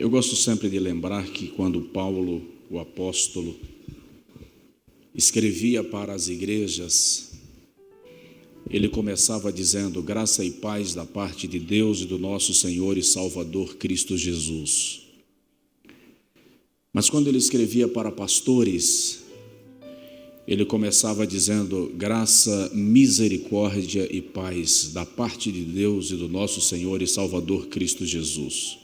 Eu gosto sempre de lembrar que quando Paulo, o apóstolo, escrevia para as igrejas, ele começava dizendo: graça e paz da parte de Deus e do nosso Senhor e Salvador Cristo Jesus. Mas quando ele escrevia para pastores, ele começava dizendo: graça, misericórdia e paz da parte de Deus e do nosso Senhor e Salvador Cristo Jesus.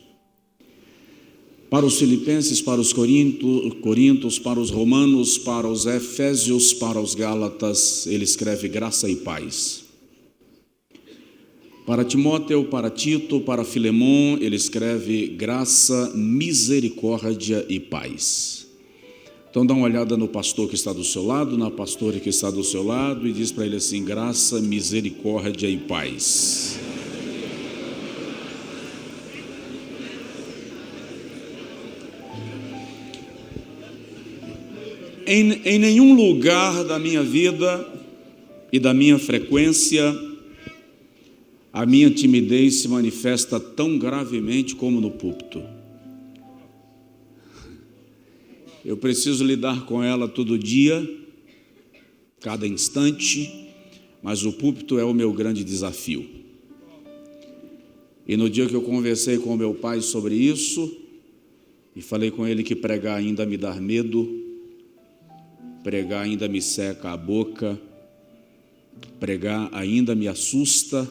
Para os filipenses, para os coríntios, para os romanos, para os efésios, para os gálatas, ele escreve graça e paz. Para Timóteo, para Tito, para Filemon, ele escreve graça, misericórdia e paz. Então dá uma olhada no pastor que está do seu lado, na pastora que está do seu lado, e diz para ele assim: graça, misericórdia e paz. Em nenhum lugar da minha vida e da minha frequência, a minha timidez se manifesta tão gravemente como no púlpito. Eu preciso lidar com ela todo dia, cada instante, mas o púlpito é o meu grande desafio. E no dia que eu conversei com meu pai sobre isso, e falei com ele que pregar ainda me dá medo, pregar ainda me seca a boca, pregar ainda me assusta,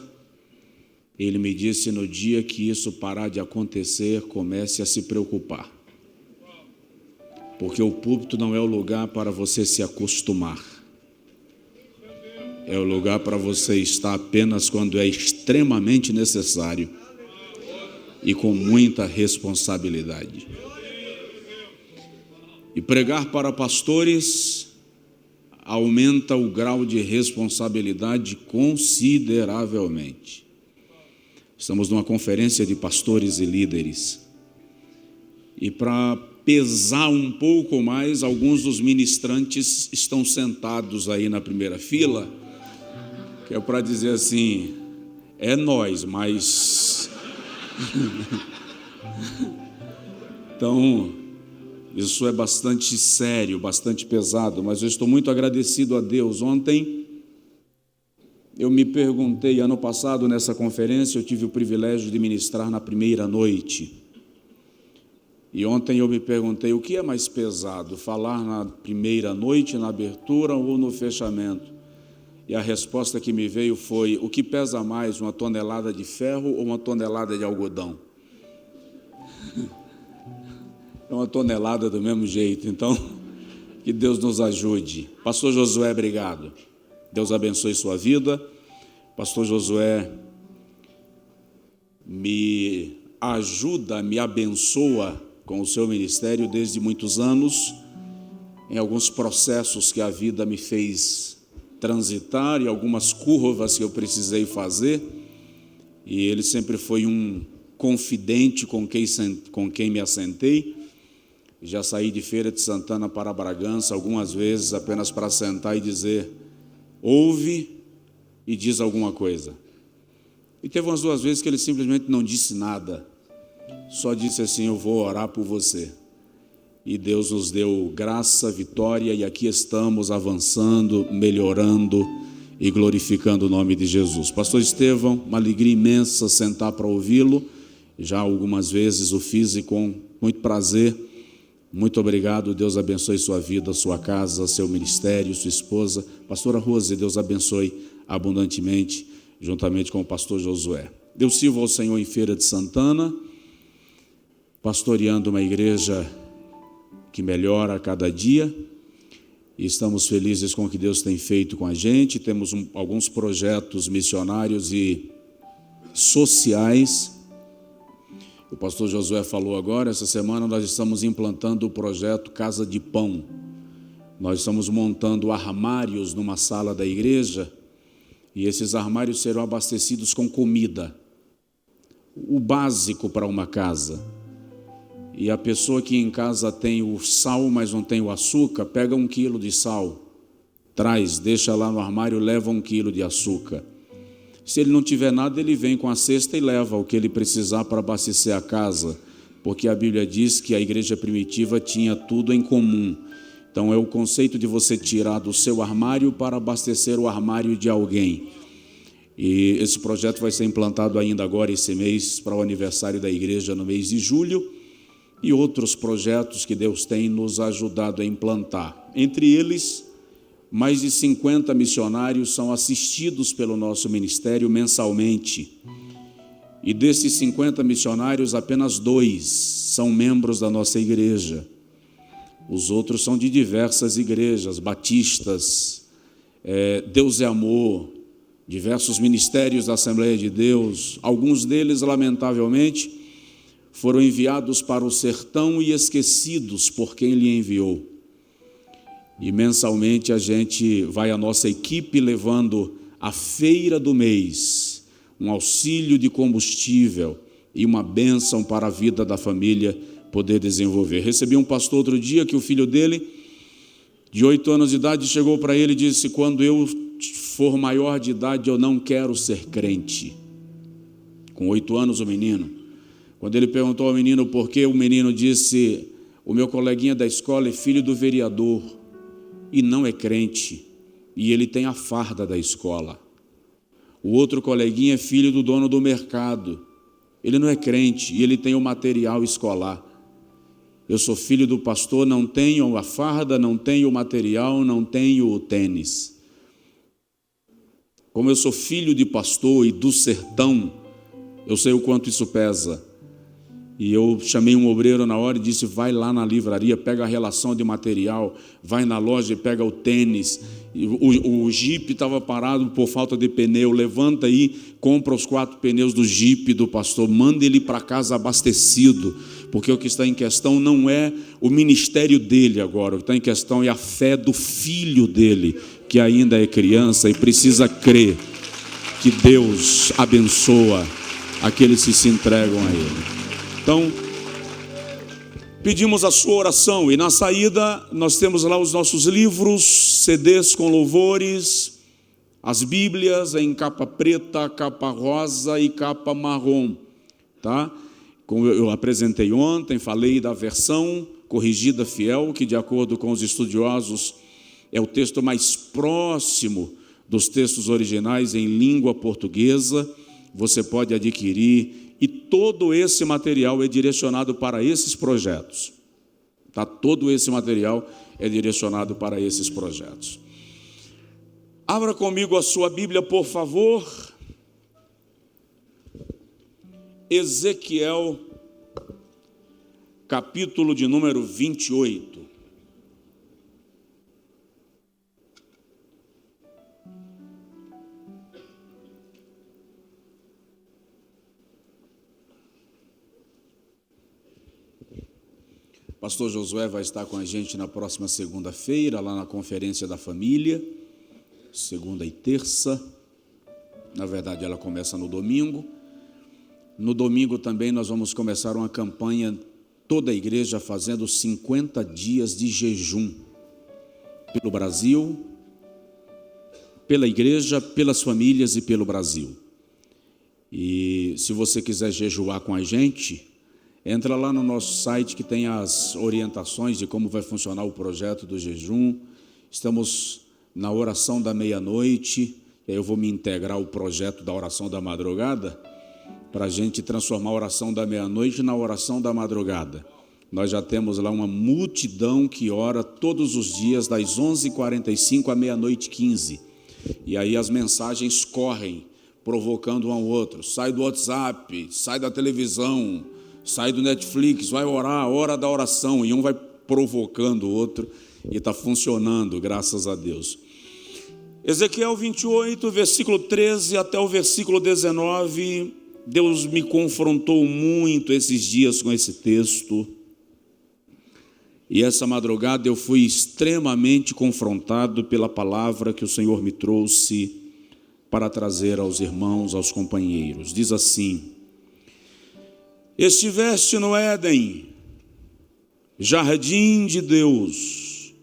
ele me disse: no dia que isso parar de acontecer, comece a se preocupar. Porque o púlpito não é o lugar para você se acostumar. É o lugar para você estar apenas quando é extremamente necessário e com muita responsabilidade. E pregar para pastores aumenta o grau de responsabilidade consideravelmente. Estamos numa conferência de pastores e líderes. E para pesar um pouco mais, alguns dos ministrantes estão sentados aí na primeira fila, que é para dizer assim: é nós, mas... Então, isso é bastante sério, bastante pesado, mas eu estou muito agradecido a Deus. Ontem eu me perguntei, ano passado nessa conferência eu tive o privilégio de ministrar na primeira noite. E ontem eu me perguntei: o que é mais pesado, falar na primeira noite, na abertura ou no fechamento? E a resposta que me veio foi: o que pesa mais, uma tonelada de ferro ou uma tonelada de algodão? É uma tonelada do mesmo jeito. Então, que Deus nos ajude. Pastor Josué, obrigado. Deus abençoe sua vida. Pastor Josué me ajuda, me abençoa com o seu ministério desde muitos anos, em alguns processos que a vida me fez transitar e algumas curvas que eu precisei fazer, e ele sempre foi um confidente com quem me assentei. Já saí de Feira de Santana para Bragança algumas vezes apenas para sentar e dizer: ouve e diz alguma coisa. E teve umas 2 vezes que ele simplesmente não disse nada, só disse assim: eu vou orar por você. E Deus nos deu graça, vitória, e aqui estamos avançando, melhorando e glorificando o nome de Jesus. Pastor Estevão, uma alegria imensa sentar para ouvi-lo. Já algumas vezes o fiz e com muito prazer. Muito obrigado. Deus abençoe sua vida, sua casa, seu ministério, sua esposa. Pastora Rose, Deus abençoe abundantemente, juntamente com o pastor Josué. Eu sirvo ao Senhor em Feira de Santana, pastoreando uma igreja que melhora a cada dia, e estamos felizes com o que Deus tem feito com a gente. Temos alguns projetos missionários e sociais. O pastor Josué falou agora, essa semana nós estamos implantando o projeto Casa de Pão. Nós estamos montando armários numa sala da igreja, e esses armários serão abastecidos com comida, o básico para uma casa. E a pessoa que em casa tem o sal, mas não tem o açúcar, pega 1 quilo de sal, traz, deixa lá no armário, leva 1 quilo de açúcar. Se ele não tiver nada, ele vem com a cesta e leva o que ele precisar para abastecer a casa. porque a Bíblia diz que a igreja primitiva tinha tudo em comum. Então é o conceito de você tirar do seu armário para abastecer o armário de alguém. E esse projeto vai ser implantado ainda agora esse mês, para o aniversário da igreja no mês de julho, e outros projetos que Deus tem nos ajudado a implantar. Entre eles, mais de 50 missionários são assistidos pelo nosso ministério mensalmente. E desses 50 missionários, apenas 2 são membros da nossa igreja. Os outros são de diversas igrejas, batistas, Deus é Amor, diversos ministérios da Assembleia de Deus. Alguns deles, lamentavelmente, foram enviados para o sertão e esquecidos por quem lhe enviou. E mensalmente a nossa equipe levando a feira do mês, um auxílio de combustível e uma bênção para a vida da família poder desenvolver. Recebi um pastor outro dia que o filho dele, de 8 anos de idade, chegou para ele e disse: quando eu for maior de idade, eu não quero ser crente. Com 8 anos o menino. Quando ele perguntou ao menino por quê, o menino disse: o meu coleguinha da escola é filho do vereador e não é crente, e ele tem a farda da escola. O outro coleguinha é filho do dono do mercado, ele não é crente e ele tem o material escolar. Eu sou filho do pastor, não tenho a farda, não tenho o material, não tenho o tênis. Como eu sou filho de pastor e do sertão, eu sei o quanto isso pesa. E eu chamei um obreiro na hora e disse: vai lá na livraria, pega a relação de material, vai na loja e pega o tênis. O Jeep estava parado por falta de pneu, levanta aí, compra os 4 pneus do Jeep do pastor, manda ele para casa abastecido, porque o que está em questão não é o ministério dele agora, o que está em questão é a fé do filho dele, que ainda é criança e precisa crer que Deus abençoa aqueles que se entregam a ele. Então, pedimos a sua oração, e na saída nós temos lá os nossos livros, CDs com louvores, as Bíblias em capa preta, capa rosa e capa marrom, tá? Como eu apresentei ontem, falei da versão corrigida fiel, que de acordo com os estudiosos é o texto mais próximo dos textos originais em língua portuguesa. Você pode adquirir. E todo esse material é direcionado para esses projetos. Tá? Todo esse material é direcionado para esses projetos. Abra comigo a sua Bíblia, por favor. Ezequiel, capítulo de número 28. Pastor Josué vai estar com a gente na próxima segunda-feira, lá na Conferência da Família, segunda e terça. Na verdade, ela começa no domingo. No domingo também nós vamos começar uma campanha, toda a igreja fazendo 50 dias de jejum, pelo Brasil, pela igreja, pelas famílias e pelo Brasil. E se você quiser jejuar com a gente, entra lá no nosso site que tem as orientações de como vai funcionar o projeto do jejum. Estamos na oração da meia-noite, e aí eu vou me integrar ao projeto da oração da madrugada, para a gente transformar a oração da meia-noite na oração da madrugada. Nós já temos lá uma multidão que ora todos os dias, das 11h45 à meia-noite 15. E aí as mensagens correm, provocando um ao outro. Sai do WhatsApp, sai da televisão, sai do Netflix, vai orar, a hora da oração, e um vai provocando o outro, e está funcionando, graças a Deus. Ezequiel 28, versículo 13 até o versículo 19, Deus me confrontou muito esses dias com esse texto, e essa madrugada eu fui extremamente confrontado pela palavra que o Senhor me trouxe para trazer aos irmãos, aos companheiros. Diz assim: estiveste no Éden, jardim de Deus,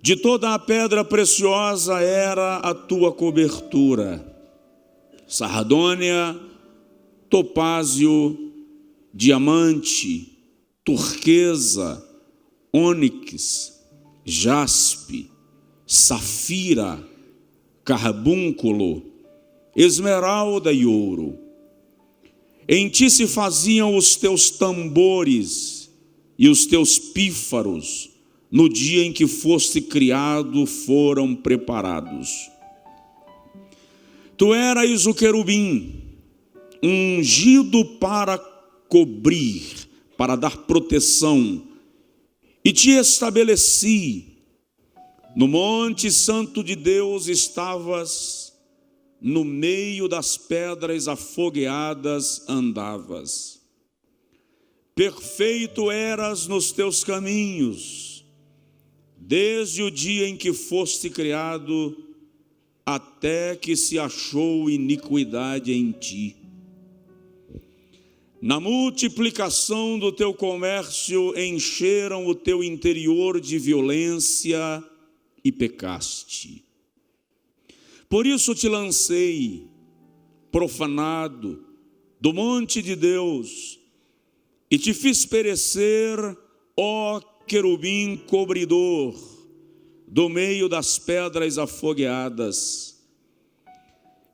de toda a pedra preciosa era a tua cobertura, sardônia, topázio, diamante, turquesa, ônix, jaspe, safira, carbúnculo, esmeralda e ouro. Em ti se faziam os teus tambores e os teus pífaros, no dia em que foste criado, foram preparados. Tu eras o querubim, ungido para cobrir, para dar proteção, e te estabeleci. No monte santo de Deus estavas, no meio das pedras afogueadas andavas. Perfeito eras nos teus caminhos, desde o dia em que foste criado, até que se achou iniquidade em ti. Na multiplicação do teu comércio encheram o teu interior de violência e pecaste. Por isso te lancei, profanado, do monte de Deus, e te fiz perecer, ó querubim cobridor, do meio das pedras afogueadas.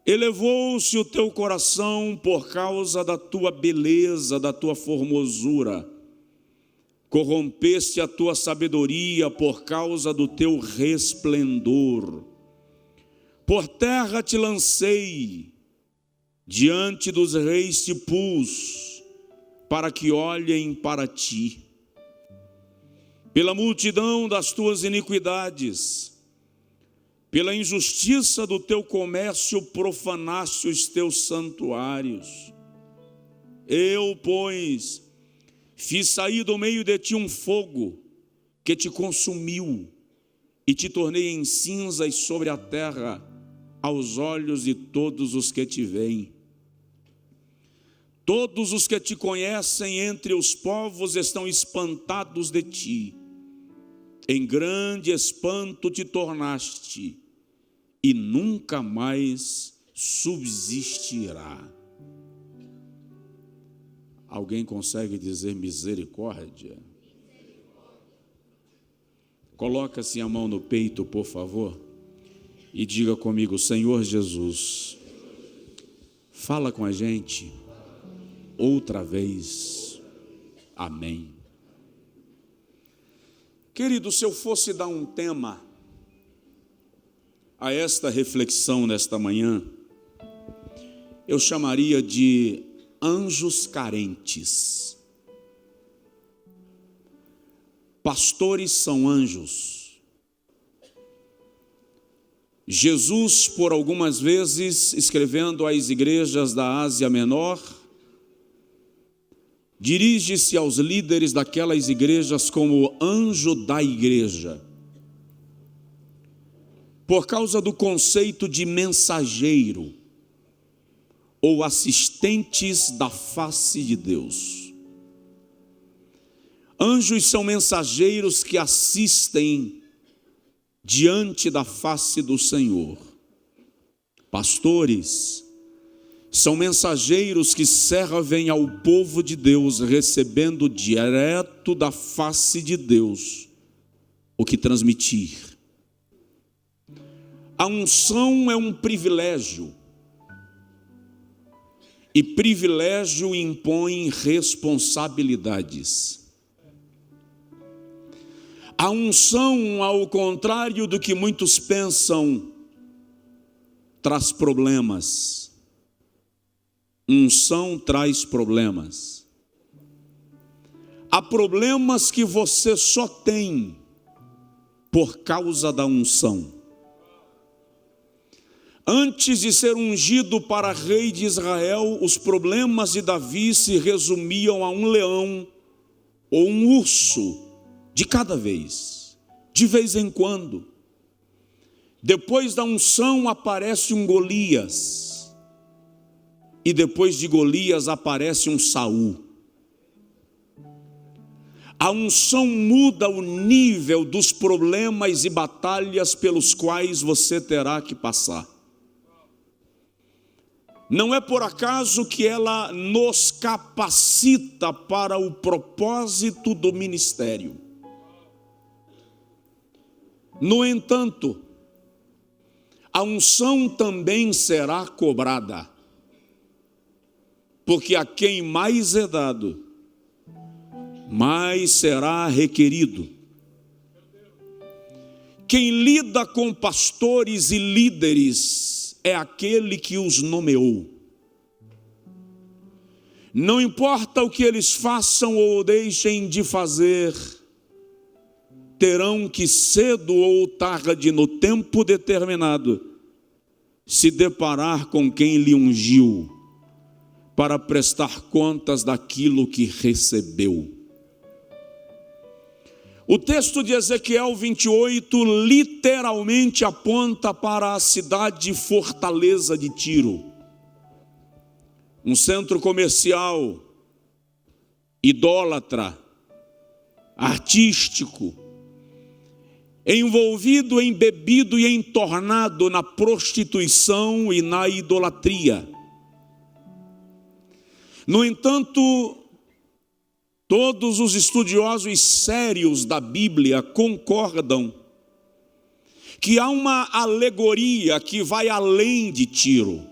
Elevou-se o teu coração por causa da tua beleza, da tua formosura. Corrompeste a tua sabedoria por causa do teu resplendor. Por terra te lancei, diante dos reis te pus, para que olhem para ti. Pela multidão das tuas iniquidades, pela injustiça do teu comércio, profanaste os teus santuários. Eu, pois, fiz sair do meio de ti um fogo que te consumiu e te tornei em cinzas sobre a terra, aos olhos de todos os que te veem. Todos os que te conhecem entre os povos estão espantados de ti. Em grande espanto te tornaste, e nunca mais subsistirá. Alguém consegue dizer misericórdia? Coloca-se a mão no peito, por favor, e diga comigo: Senhor Jesus, fala com a gente outra vez. Amém. Querido, se eu fosse dar um tema a esta reflexão nesta manhã, eu chamaria de anjos carentes. Pastores são anjos. Jesus, por algumas vezes, escrevendo às igrejas da Ásia Menor, dirige-se aos líderes daquelas igrejas como anjo da igreja, por causa do conceito de mensageiro ou assistentes da face de Deus. Anjos são mensageiros que assistem diante da face do Senhor. Pastores são mensageiros que servem ao povo de Deus, recebendo direto da face de Deus o que transmitir. A unção é um privilégio, e privilégio impõe responsabilidades. A unção, ao contrário do que muitos pensam, traz problemas. Unção traz problemas. Há problemas que você só tem por causa da unção. Antes de ser ungido para rei de Israel, os problemas de Davi se resumiam a um leão ou um urso de cada vez, de vez em quando. Depois da unção aparece um Golias, e depois de Golias aparece um Saul. A unção muda o nível dos problemas e batalhas pelos quais você terá que passar. Não é por acaso que ela nos capacita para o propósito do ministério. No entanto, a unção também será cobrada, porque a quem mais é dado, mais será requerido. Quem lida com pastores e líderes é aquele que os nomeou. Não importa o que eles façam ou deixem de fazer, terão que cedo ou tarde, no tempo determinado, se deparar com quem lhe ungiu, para prestar contas daquilo que recebeu. O texto de Ezequiel 28 literalmente aponta para a cidade fortaleza de Tiro, um centro comercial, idólatra, artístico, envolvido, embebido e entornado na prostituição e na idolatria. No entanto, todos os estudiosos sérios da Bíblia concordam que há uma alegoria que vai além de Tiro.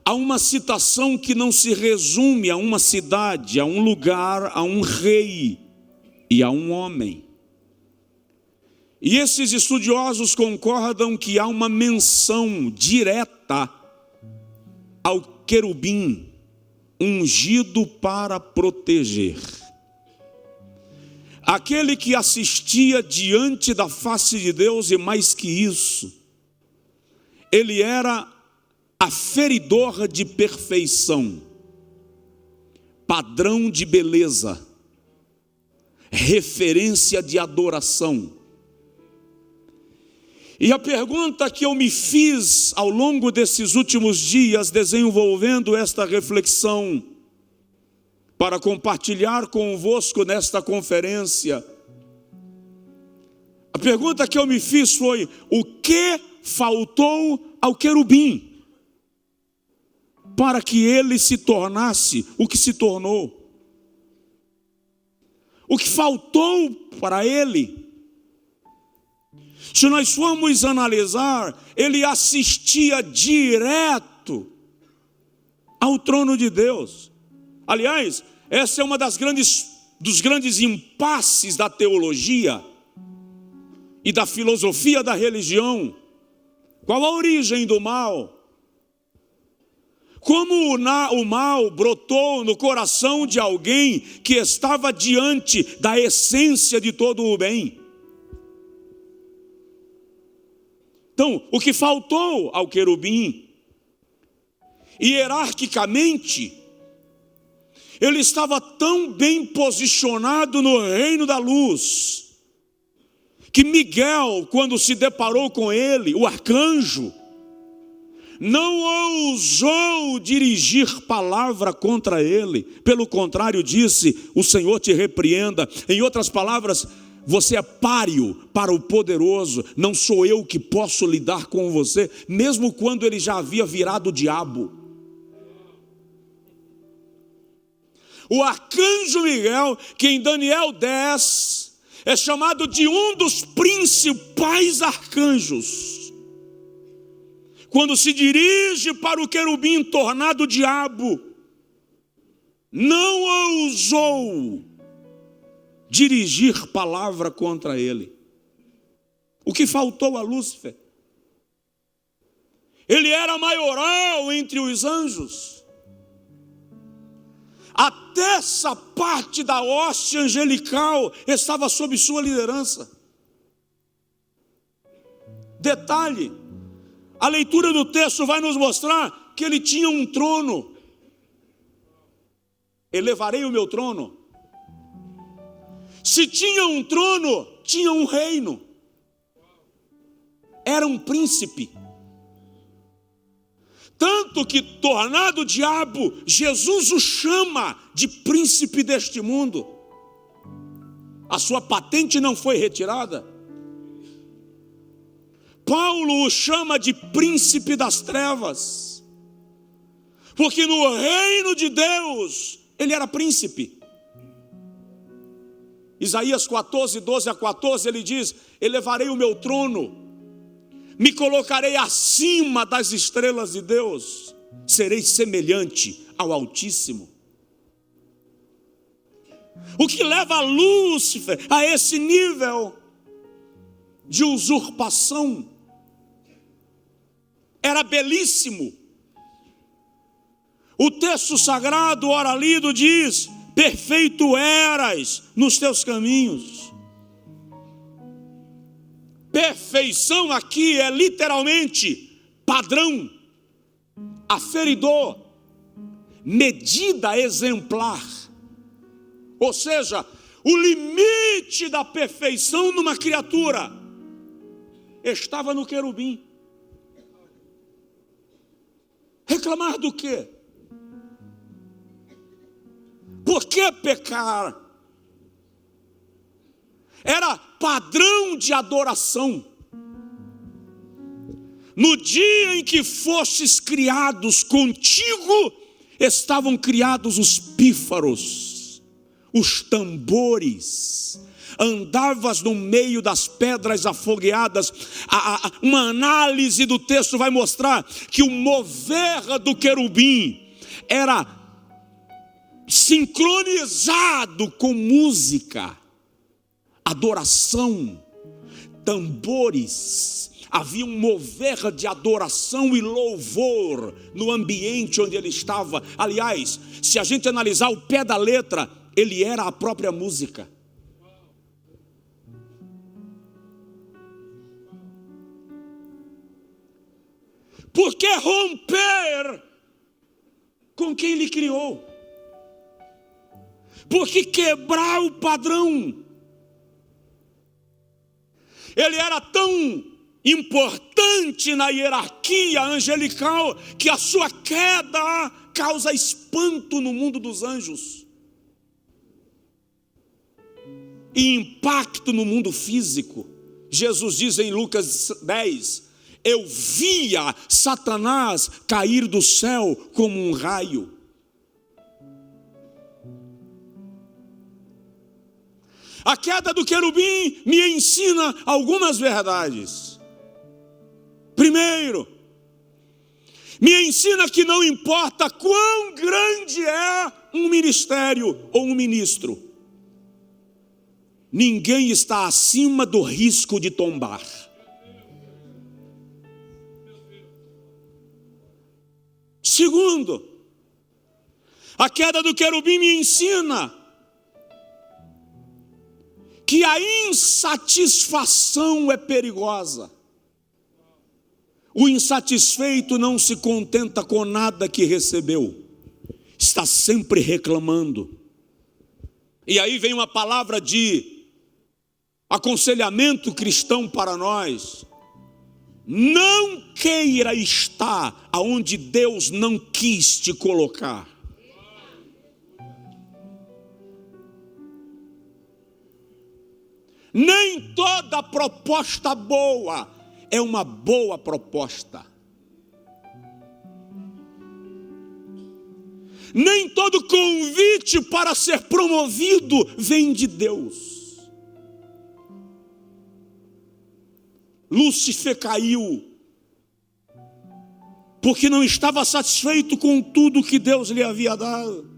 Há uma citação que não se resume a uma cidade, a um lugar, a um rei e a um homem. E esses estudiosos concordam que há uma menção direta ao querubim ungido para proteger. Aquele que assistia diante da face de Deus, e mais que isso, ele era aferidor de perfeição, padrão de beleza, referência de adoração. E a pergunta que eu me fiz ao longo desses últimos dias, desenvolvendo esta reflexão, para compartilhar convosco nesta conferência, a pergunta que eu me fiz foi: o que faltou ao querubim para que ele se tornasse o que se tornou? O que faltou para ele? Se nós formos analisar, ele assistia direto ao trono de Deus. Aliás, essa é uma dos grandes impasses da teologia e da filosofia da religião. Qual a origem do mal? Como o mal brotou no coração de alguém que estava diante da essência de todo o bem? Então, o que faltou ao querubim, hierarquicamente, ele estava tão bem posicionado no reino da luz, que Miguel, quando se deparou com ele, o arcanjo, não ousou dirigir palavra contra ele. Pelo contrário, disse: o Senhor te repreenda. Em outras palavras, você é páreo para o poderoso, não sou eu que posso lidar com você, mesmo quando ele já havia virado o diabo. O arcanjo Miguel, que em Daniel 10 é chamado de um dos principais arcanjos, quando se dirige para o querubim tornado diabo, não ousou dirigir palavra contra ele. O que faltou a Lúcifer? Ele era maioral entre os anjos. Até essa parte da hoste angelical estava sob sua liderança. Detalhe, a leitura do texto vai nos mostrar que ele tinha um trono. Elevarei o meu trono. Se tinha um trono, tinha um reino. Era um príncipe. Tanto que, tornado diabo, Jesus o chama de príncipe deste mundo. A sua patente não foi retirada. Paulo o chama de príncipe das trevas, porque no reino de Deus ele era príncipe. Isaías 14, 12 a 14, ele diz: elevarei o meu trono, me colocarei acima das estrelas de Deus, serei semelhante ao Altíssimo. O que leva Lúcifer a esse nível de usurpação era belíssimo. O texto sagrado, ora lido, diz: perfeito eras nos teus caminhos. Perfeição aqui é literalmente padrão, aferidor, medida exemplar. Ou seja, o limite da perfeição numa criatura estava no querubim. Reclamar do quê? Por que pecar? Era padrão de adoração. No dia em que fostes criados, contigo estavam criados os pífaros, os tambores. Andavas no meio das pedras afogueadas. Uma análise do texto vai mostrar que o mover do querubim era sincronizado com música, adoração, tambores. Havia um mover de adoração e louvor no ambiente onde ele estava. Aliás, se a gente analisar o pé da letra, ele era a própria música. Por que romper com quem lhe criou? Por que quebrar o padrão? Ele era tão importante na hierarquia angelical que a sua queda causa espanto no mundo dos anjos e impacto no mundo físico. Jesus diz em Lucas 10: eu via Satanás cair do céu como um raio. A queda do querubim me ensina algumas verdades. Primeiro, me ensina que não importa quão grande é um ministério ou um ministro, ninguém está acima do risco de tombar. Segundo, a queda do querubim me ensina que a insatisfação é perigosa. O insatisfeito não se contenta com nada que recebeu, está sempre reclamando. E aí vem uma palavra de aconselhamento cristão para nós: não queira estar aonde Deus não quis te colocar. Nem toda proposta boa é uma boa proposta. Nem todo convite para ser promovido vem de Deus. Lúcifer caiu porque não estava satisfeito com tudo que Deus lhe havia dado.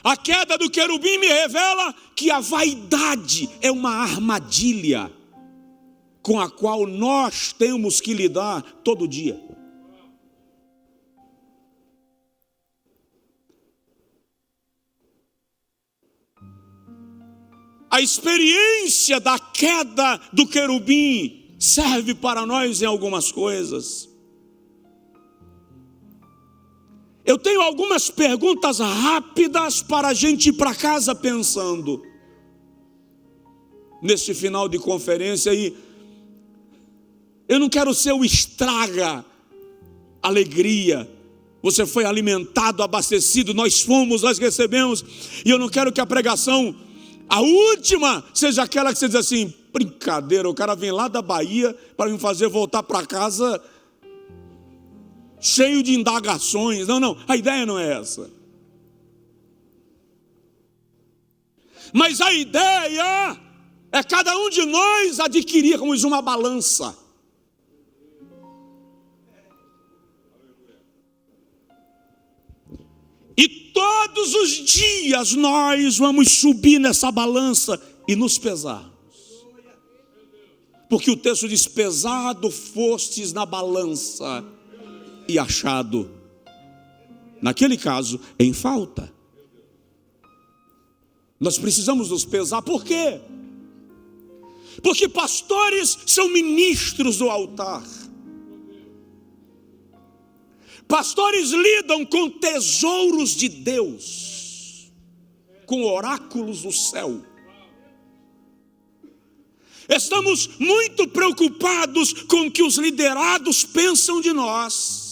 A queda do querubim me revela que a vaidade é uma armadilha com a qual nós temos que lidar todo dia. A experiência da queda do querubim serve para nós em algumas coisas. Eu tenho algumas perguntas rápidas para a gente ir para casa pensando neste final de conferência. E eu não quero ser o estraga alegria. Você foi alimentado, abastecido, nós fomos, nós recebemos. E eu não quero que a pregação A última seja aquela que você diz assim: brincadeira, o cara vem lá da Bahia para me fazer voltar para casa cheio de indagações. Não, a ideia não é essa. Mas a ideia é cada um de nós adquirirmos uma balança. E todos os dias nós vamos subir nessa balança e nos pesarmos. Porque o texto diz: pesado fostes na balança e achado, naquele caso, em falta. Nós precisamos nos pesar. Por quê? Porque pastores são ministros do altar. Pastores lidam com tesouros de Deus, com oráculos do céu. Estamos muito preocupados com o que os liderados pensam de nós.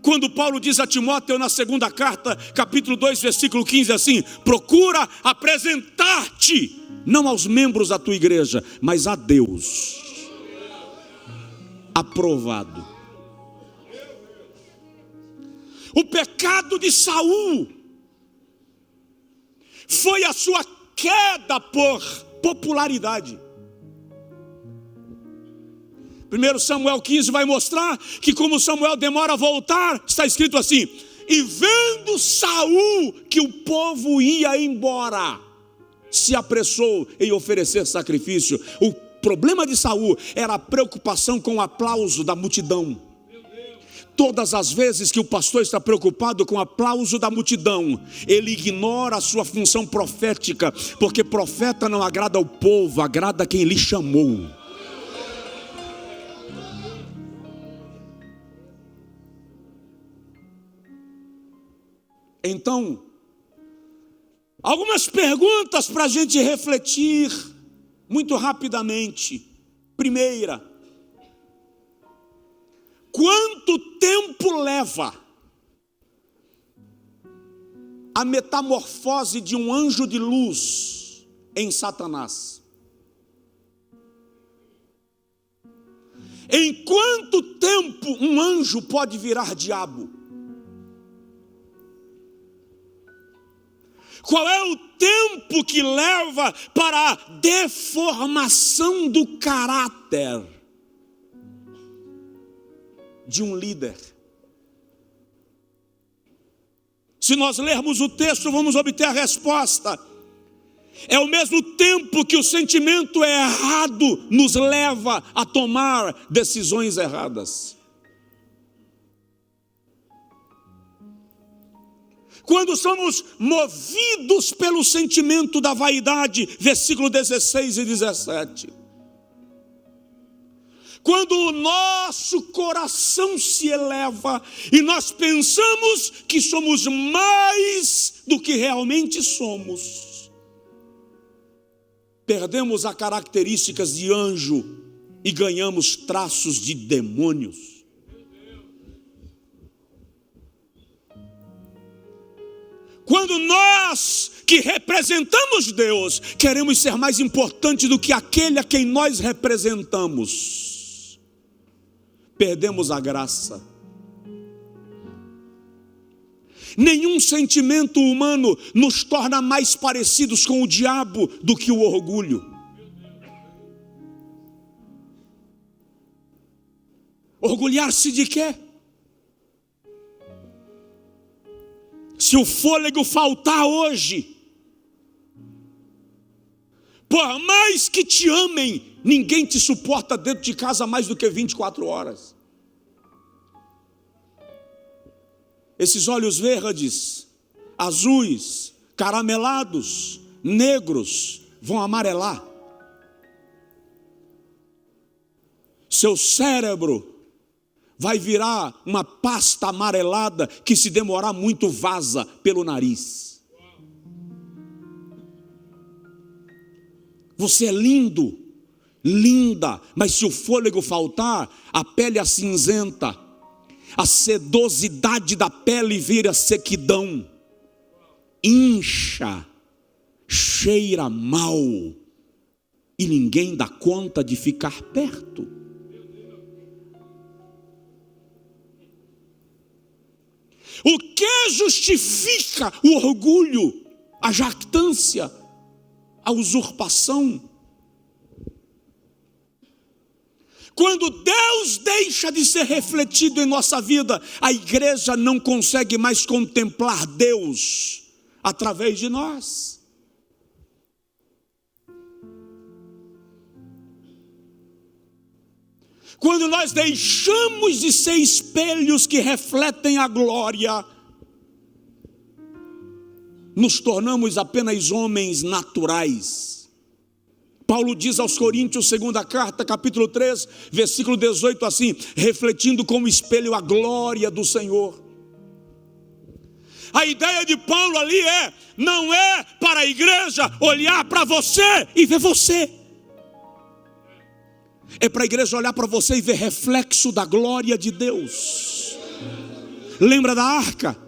Quando Paulo diz a Timóteo na segunda carta, capítulo 2, versículo 15, assim: procura apresentar-te, não aos membros da tua igreja, mas a Deus, aprovado. O pecado de Saul foi a sua queda por popularidade. 1 Samuel 15 vai mostrar que como Samuel demora a voltar, está escrito assim: e vendo Saul que o povo ia embora, se apressou em oferecer sacrifício. O problema de Saul era a preocupação com o aplauso da multidão. Todas as vezes que o pastor está preocupado com o aplauso da multidão, ele ignora a sua função profética, porque profeta não agrada ao povo, agrada quem lhe chamou. Então, algumas perguntas para a gente refletir muito rapidamente. Primeira: quanto tempo leva a metamorfose de um anjo de luz em Satanás? Em quanto tempo um anjo pode virar diabo? Qual é o tempo que leva para a deformação do caráter de um líder? Se nós lermos o texto, vamos obter a resposta. É o mesmo tempo que o sentimento errado nos leva a tomar decisões erradas. Quando somos movidos pelo sentimento da vaidade, versículo 16 e 17. Quando o nosso coração se eleva e nós pensamos que somos mais do que realmente somos, perdemos as características de anjo e ganhamos traços de demônios. Quando nós que representamos Deus queremos ser mais importantes do que aquele a quem nós representamos, perdemos a graça. Nenhum sentimento humano nos torna mais parecidos com o diabo do que o orgulho. Orgulhar-se de quê? Se o fôlego faltar hoje, por mais que te amem, ninguém te suporta dentro de casa mais do que 24 horas. Esses olhos verdes, azuis, caramelados, negros, vão amarelar. Seu cérebro vai virar uma pasta amarelada que, se demorar muito, vaza pelo nariz. Você é lindo, linda, mas se o fôlego faltar, a pele acinzenta, a sedosidade da pele vira sequidão, incha, cheira mal e ninguém dá conta de ficar perto. O que justifica o orgulho, a jactância, a usurpação? Quando Deus deixa de ser refletido em nossa vida, a igreja não consegue mais contemplar Deus através de nós. Quando nós deixamos de ser espelhos que refletem a glória, nos tornamos apenas homens naturais. Paulo diz aos Coríntios, segunda carta, capítulo 3, versículo 18, assim: refletindo como espelho a glória do Senhor. A ideia de Paulo ali não é para a igreja olhar para você e ver você. É para a igreja olhar para você e ver reflexo da glória de Deus. Lembra da arca?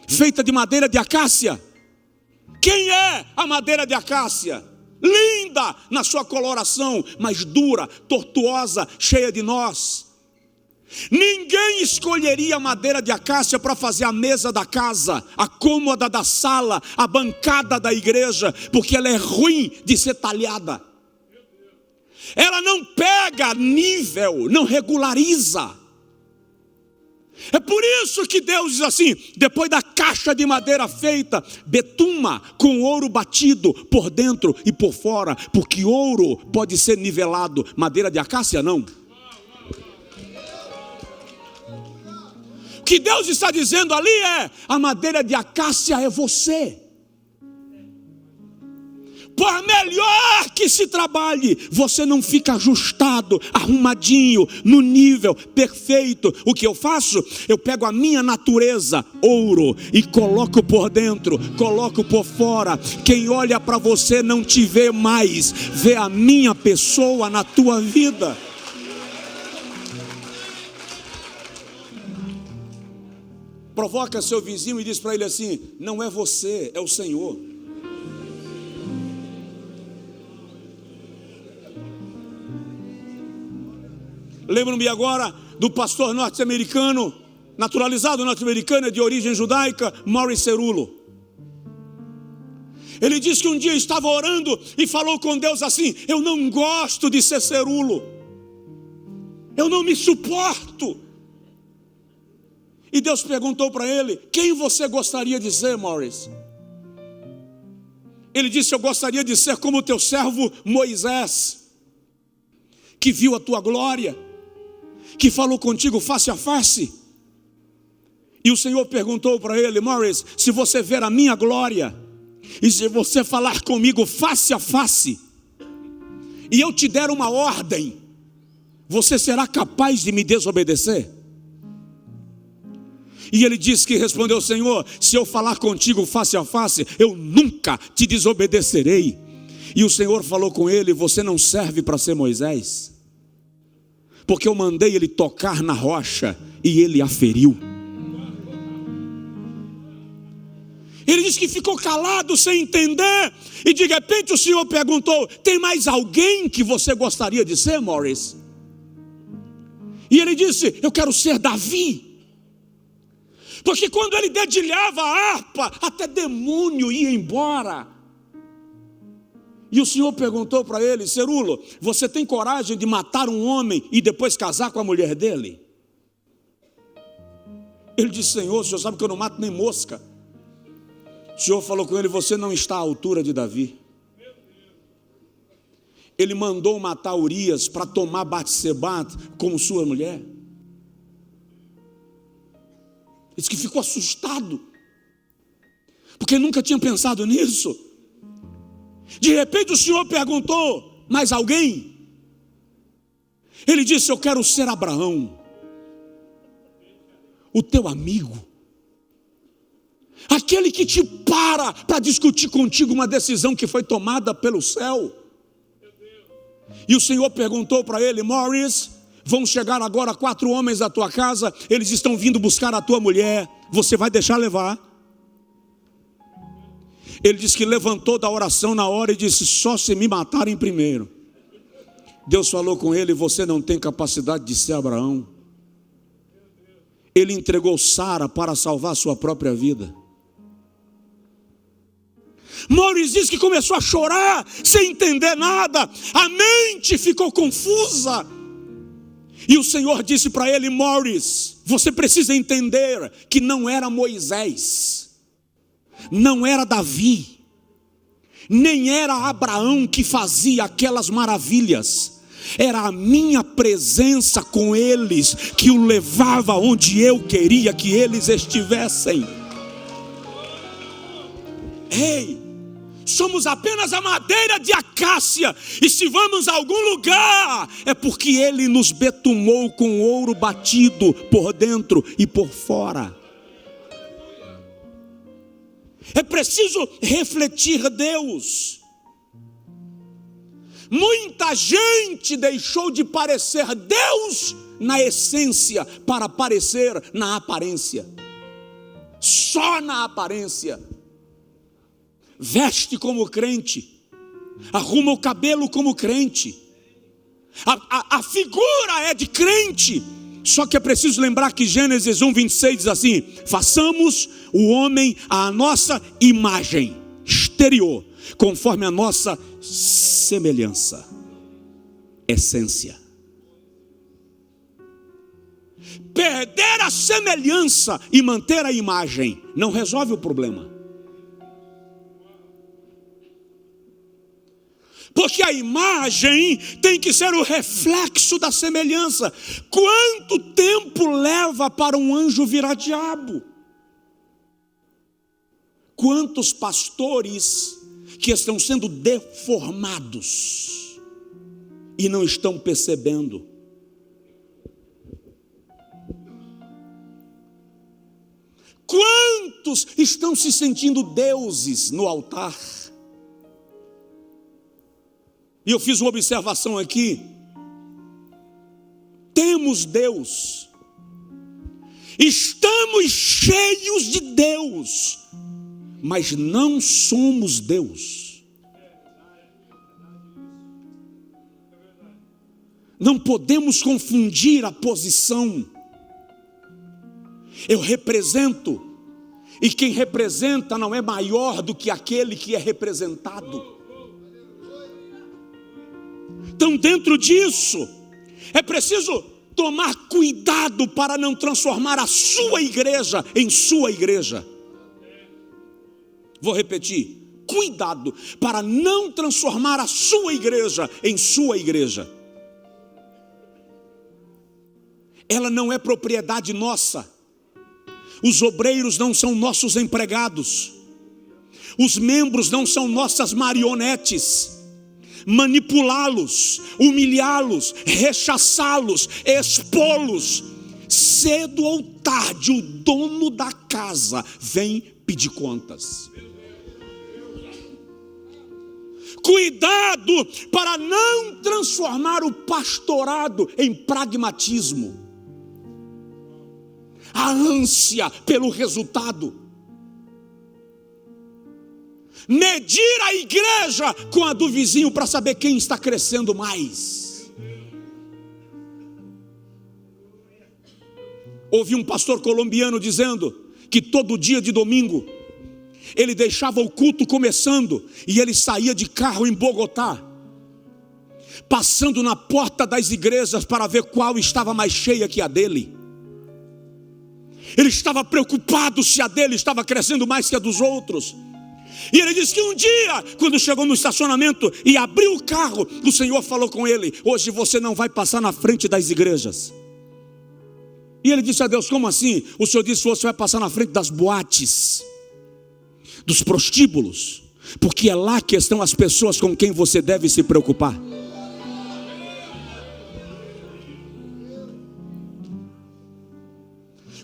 Feita de madeira de acácia. Quem é a madeira de acácia? Linda na sua coloração, mas dura, tortuosa, cheia de nós. Ninguém escolheria a madeira de acácia para fazer a mesa da casa, a cômoda da sala, a bancada da igreja, porque ela é ruim de ser talhada. Ela não pega nível, não regulariza. É por isso que Deus diz assim: depois da caixa de madeira feita, betuma com ouro batido por dentro e por fora, porque ouro pode ser nivelado, madeira de acácia não. O que Deus está dizendo ali a madeira de acácia é você. Por melhor que se trabalhe, você não fica ajustado, arrumadinho, no nível perfeito. O que eu faço? Eu pego a minha natureza, ouro, e coloco por dentro, coloco por fora. Quem olha para você não te vê mais, vê a minha pessoa na tua vida. Provoca seu vizinho e diz para ele assim: não é você, é o Senhor. Lembro-me agora do pastor norte-americano, naturalizado norte-americano, de origem judaica, Morris Cerullo. Ele disse que um dia estava orando e falou com Deus assim: eu não gosto de ser Cerullo, eu não me suporto. E Deus perguntou para ele: quem você gostaria de ser, Morris? Ele disse: eu gostaria de ser como o teu servo Moisés, que viu a tua glória, que falou contigo face a face. E o Senhor perguntou para ele: Morris, se você ver a minha glória, e se você falar comigo face a face, e eu te der uma ordem, você será capaz de me desobedecer? E ele disse que respondeu: Senhor, se eu falar contigo face a face, eu nunca te desobedecerei. E o Senhor falou com ele: você não serve para ser Moisés, porque eu mandei ele tocar na rocha e ele a feriu. Ele disse que ficou calado sem entender, e de repente o Senhor perguntou: tem mais alguém que você gostaria de ser, Morris? E ele disse: eu quero ser Davi. Porque quando ele dedilhava a harpa, até demônio ia embora. E o Senhor perguntou para ele: Cerullo, você tem coragem de matar um homem e depois casar com a mulher dele? Ele disse: Senhor, o Senhor sabe que eu não mato nem mosca. O Senhor falou com ele: você não está à altura de Davi. Ele mandou matar Urias para tomar Batseba como sua mulher. Ele disse que ficou assustado, porque nunca tinha pensado nisso. De repente o Senhor perguntou: mais alguém? Ele disse: eu quero ser Abraão, o teu amigo, aquele que te para discutir contigo uma decisão que foi tomada pelo céu. E o Senhor perguntou para ele: Morris, vão chegar agora 4 homens da tua casa, eles estão vindo buscar a tua mulher, você vai deixar levar? Ele diz que levantou da oração na hora e disse: só se me matarem primeiro. Deus falou com ele: você não tem capacidade de ser Abraão. Ele entregou Sara para salvar sua própria vida. Morris diz que começou a chorar sem entender nada, a mente ficou confusa. E o Senhor disse para ele: Morris, você precisa entender que não era Moisés, não era Davi, nem era Abraão que fazia aquelas maravilhas. Era a minha presença com eles que o levava onde eu queria que eles estivessem. Ei, somos apenas a madeira de acácia, e se vamos a algum lugar, é porque Ele nos betumou com ouro batido por dentro e por fora. É preciso refletir Deus. Muita gente deixou de parecer Deus na essência para aparecer na aparência. Só na aparência. Veste como crente, arruma o cabelo como crente, a figura é de crente. Só que é preciso lembrar que Gênesis 1:26 diz assim: façamos o homem à nossa imagem exterior, conforme a nossa semelhança, essência. Perder a semelhança e manter a imagem não resolve o problema. Porque a imagem tem que ser o reflexo da semelhança. Quanto tempo leva para um anjo virar diabo? Quantos pastores que estão sendo deformados e não estão percebendo? Quantos estão se sentindo deuses no altar? E eu fiz uma observação aqui. Temos Deus, estamos cheios de Deus, mas não somos Deus. Não podemos confundir a posição. Eu represento, e quem representa não é maior do que aquele que é representado. Então, dentro disso, é preciso tomar cuidado para não transformar a sua igreja em sua igreja. Vou repetir: cuidado para não transformar a sua igreja em sua igreja. Ela não é propriedade nossa. Os obreiros não são nossos empregados. Os membros não são nossas marionetes. Manipulá-los, humilhá-los, rechaçá-los, expô-los, cedo ou tarde o dono da casa vem pedir contas. Cuidado para não transformar o pastorado em pragmatismo, a ânsia pelo resultado. Medir a igreja com a do vizinho para saber quem está crescendo mais. Ouvi um pastor colombiano dizendo que todo dia de domingo ele deixava o culto começando e ele saía de carro em Bogotá, passando na porta das igrejas para ver qual estava mais cheia que a dele. Ele estava preocupado se a dele estava crescendo mais que a dos outros. E ele disse que um dia, quando chegou no estacionamento e abriu o carro, o Senhor falou com ele: hoje você não vai passar na frente das igrejas. E ele disse a Deus: como assim? O Senhor disse que você vai passar na frente das boates, dos prostíbulos, porque é lá que estão as pessoas com quem você deve se preocupar.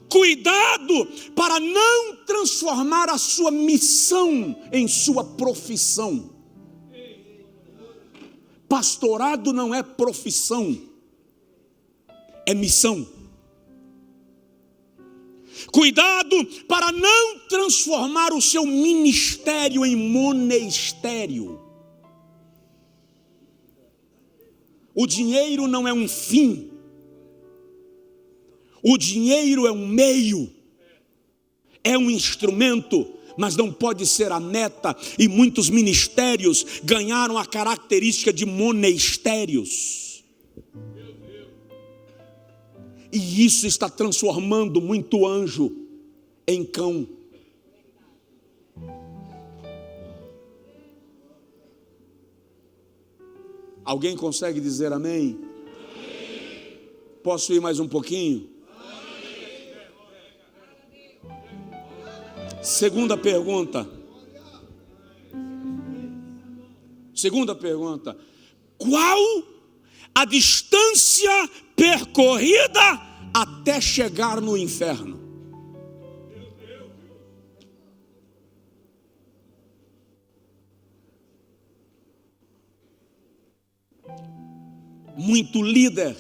Cuidado para não transformar a sua missão em sua profissão. Pastorado não é profissão, é missão. Cuidado para não transformar o seu ministério em monestério. O dinheiro não é um fim. O dinheiro é um meio. É um instrumento, mas não pode ser a meta. E muitos ministérios ganharam a característica de monestérios. E isso está transformando muito anjo em cão. Alguém consegue dizer amém? Amém. Posso ir mais um pouquinho? Amém. Segunda pergunta. Qual a distância percorrida até chegar no inferno? Muito líder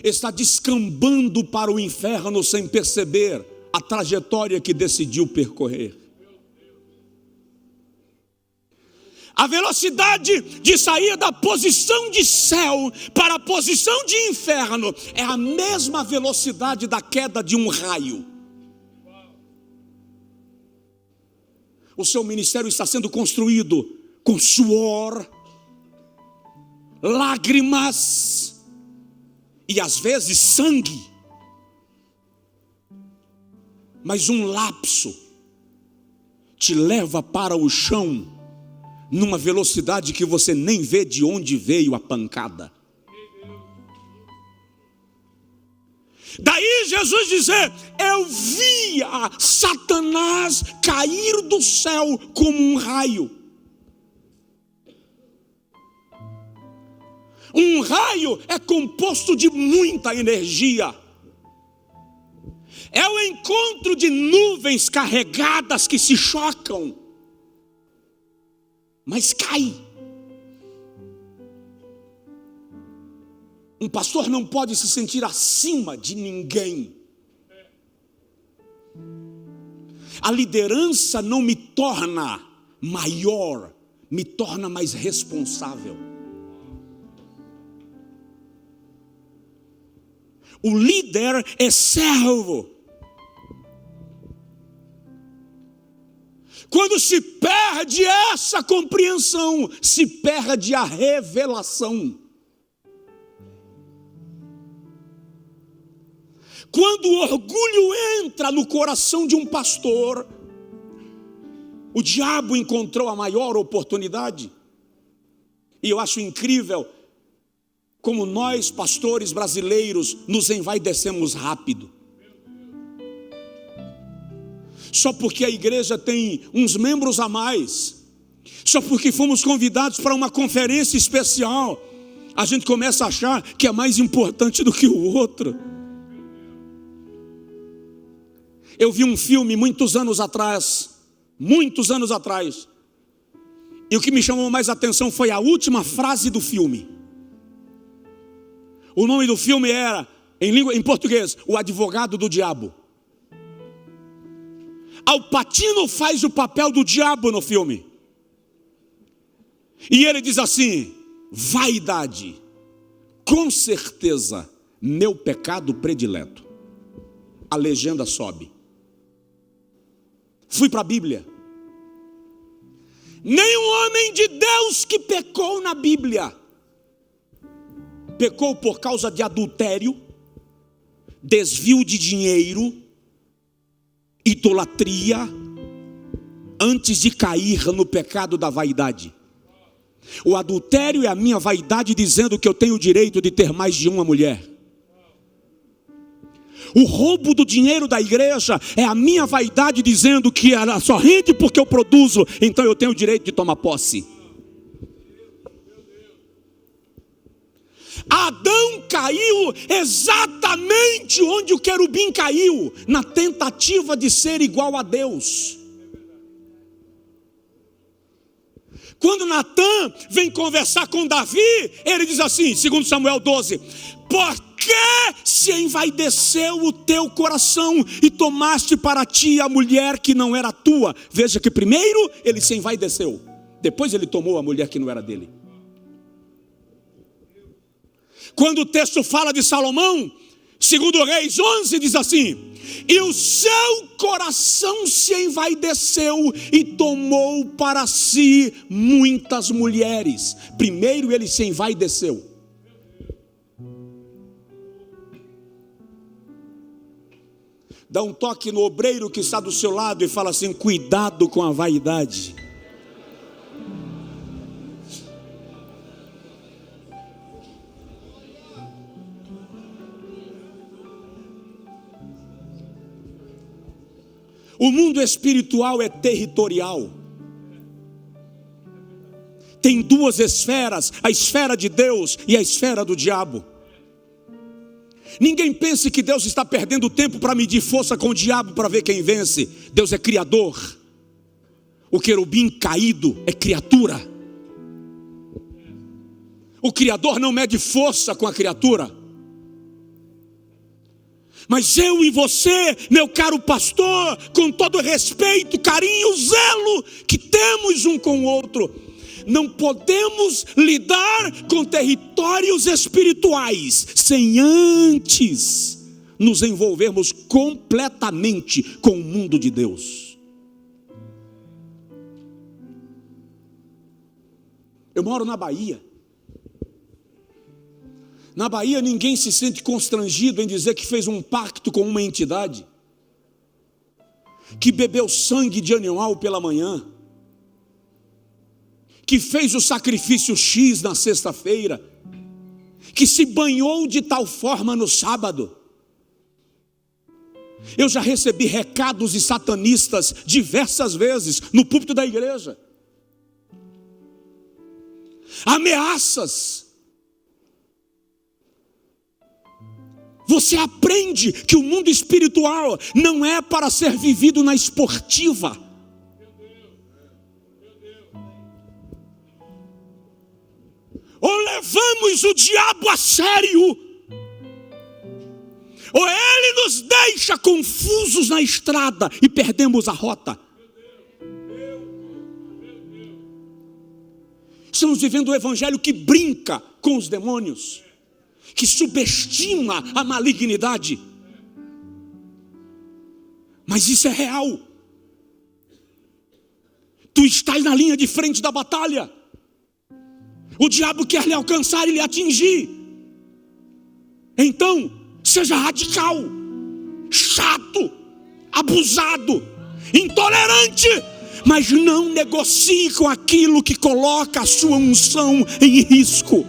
está descambando para o inferno sem perceber a trajetória que decidiu percorrer. A velocidade de sair da posição de céu para a posição de inferno é a mesma velocidade da queda de um raio. O seu ministério está sendo construído com suor, lágrimas e às vezes sangue. Mas um lapso te leva para o chão numa velocidade que você nem vê de onde veio a pancada. Daí Jesus dizer: eu via Satanás cair do céu como um raio. Um raio é composto de muita energia. É o encontro de nuvens carregadas que se chocam, mas cai. Um pastor não pode se sentir acima de ninguém. A liderança não me torna maior, me torna mais responsável. O líder é servo. Quando se perde essa compreensão, se perde a revelação. Quando o orgulho entra no coração de um pastor, o diabo encontrou a maior oportunidade. E eu acho incrível como nós, pastores brasileiros, nos envaidecemos rápido. Só porque a igreja tem uns membros a mais, só porque fomos convidados para uma conferência especial, a gente começa a achar que é mais importante do que o outro. Eu vi um filme muitos anos atrás, e o que me chamou mais atenção foi a última frase do filme. O nome do filme era, em português, O Advogado do Diabo. Al Pacino faz o papel do diabo no filme. E ele diz assim: vaidade, com certeza, meu pecado predileto. A legenda sobe. Fui para a Bíblia. Nenhum homem de Deus que pecou na Bíblia pecou por causa de adultério, desvio de dinheiro, idolatria, antes de cair no pecado da vaidade. O adultério é a minha vaidade dizendo que eu tenho o direito de ter mais de uma mulher. O roubo do dinheiro da igreja é a minha vaidade dizendo que ela só rende porque eu produzo, então eu tenho o direito de tomar posse. Adão caiu exatamente onde o querubim caiu, na tentativa de ser igual a Deus. Quando Natã vem conversar com Davi, ele diz assim, segundo Samuel 12: por que se envaideceu o teu coração e tomaste para ti a mulher que não era tua? Veja que primeiro ele se envaideceu, depois ele tomou a mulher que não era dele. Quando o texto fala de Salomão, 2 Reis 11 diz assim: e o seu coração se envaideceu e tomou para si muitas mulheres. Primeiro ele se envaideceu. Dá um toque no obreiro que está do seu lado e fala assim: cuidado com a vaidade. O mundo espiritual é territorial. Tem duas esferas, a esfera de Deus e a esfera do diabo. Ninguém pense que Deus está perdendo tempo para medir força com o diabo para ver quem vence. Deus é criador. O querubim caído é criatura. O criador não mede força com a criatura. Mas eu e você, meu caro pastor, com todo respeito, carinho, zelo que temos um com o outro, não podemos lidar com territórios espirituais sem antes nos envolvermos completamente com o mundo de Deus. Eu moro na Bahia. Na Bahia ninguém se sente constrangido em dizer que fez um pacto com uma entidade, que bebeu sangue de animal pela manhã, que fez o sacrifício X na sexta-feira, que se banhou de tal forma no sábado. Eu já recebi recados de satanistas diversas vezes no púlpito da igreja, ameaças. Você aprende que o mundo espiritual não é para ser vivido na esportiva. Ou levamos o diabo a sério, ou ele nos deixa confusos na estrada e perdemos a rota. Estamos vivendo um evangelho que brinca com os demônios, que subestima a malignidade. Mas isso é real. Tu estás na linha de frente da batalha. O diabo quer lhe alcançar e lhe atingir. Então, seja radical, chato, abusado, intolerante, mas não negocie com aquilo que coloca a sua unção em risco.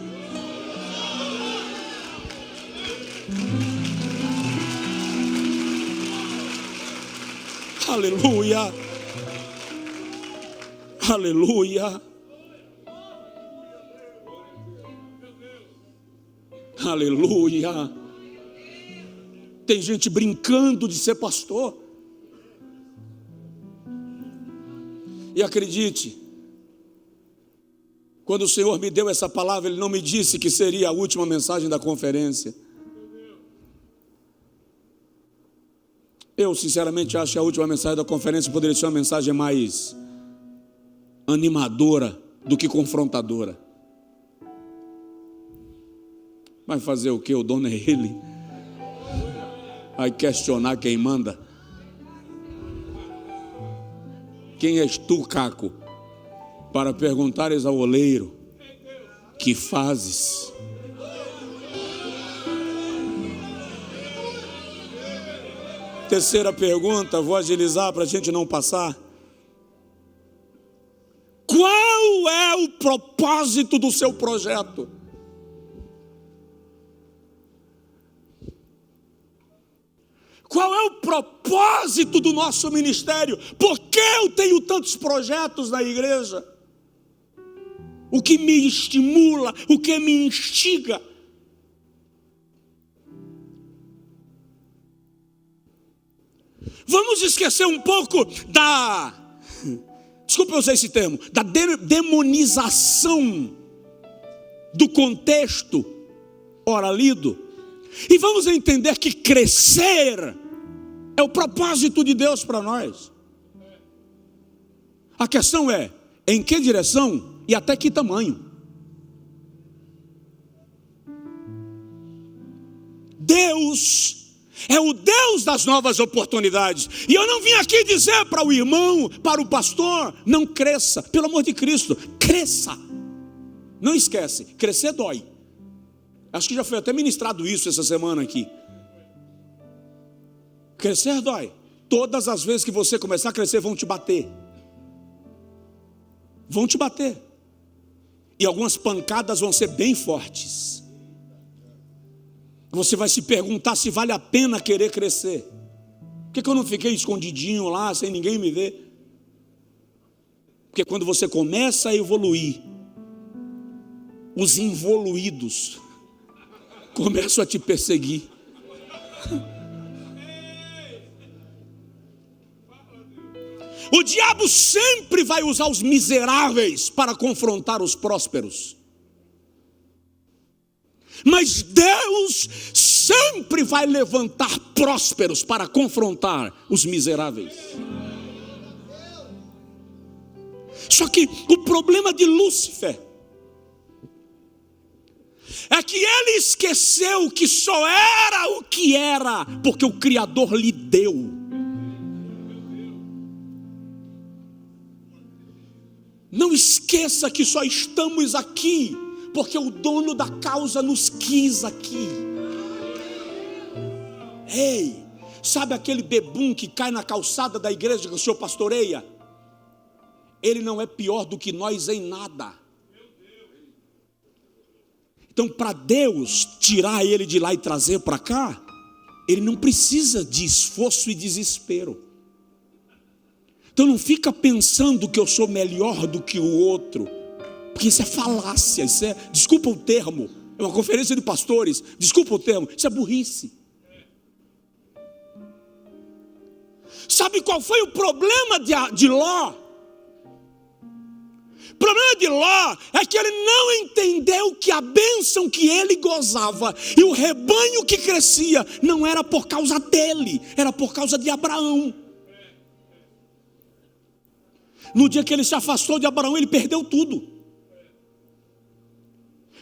Aleluia, aleluia, aleluia. Tem gente brincando de ser pastor. E acredite, quando o Senhor me deu essa palavra, Ele não me disse que seria a última mensagem da conferência. Eu sinceramente acho que a última mensagem da conferência poderia ser uma mensagem mais animadora do que confrontadora. Vai fazer o que? O dono é Ele. Vai questionar quem manda. Quem és tu, Caco, para perguntares ao oleiro: que fazes? Terceira pergunta, vou agilizar para a gente não passar. Qual é o propósito do seu projeto? Qual é o propósito do nosso ministério? Por que eu tenho tantos projetos na igreja? O que me estimula, o que me instiga? Vamos esquecer um pouco desculpa eu usar esse termo, da demonização do contexto ora lido, E vamos entender que crescer é o propósito de Deus para nós. A questão é, em que direção e até que tamanho? Deus é o Deus das novas oportunidades. E eu não vim aqui dizer para o irmão, para o pastor, não cresça. Pelo amor de Cristo, cresça. Não esquece, crescer dói. Acho que já foi até ministrado isso essa semana aqui. Crescer dói. Todas as vezes que você começar a crescer, vão te bater. Vão te bater. E algumas pancadas vão ser bem fortes. Você vai se perguntar se vale a pena querer crescer. Por que eu não fiquei escondidinho lá, sem ninguém me ver? Porque quando você começa a evoluir, os involuídos começam a te perseguir. O diabo sempre vai usar os miseráveis para confrontar os prósperos. Mas Deus sempre vai levantar prósperos para confrontar os miseráveis. Só que o problema de Lúcifer é que ele esqueceu que só era o que era porque o Criador lhe deu. Não esqueça que só estamos aqui porque o dono da causa nos quis aqui. Ei, sabe aquele bebum que cai na calçada da igreja que o senhor pastoreia? Ele não é pior do que nós em nada. Então, para Deus tirar ele de lá e trazer para cá, ele não precisa de esforço e desespero. Então não fica pensando que eu sou melhor do que o outro, porque isso é falácia, isso é, desculpa o termo, é uma conferência de pastores, desculpa o termo, isso é burrice. Sabe qual foi o problema de Ló? O problema de Ló é que ele não entendeu que a bênção que ele gozava e o rebanho que crescia não era por causa dele, era por causa de Abraão. No dia que ele se afastou de Abraão, ele perdeu tudo.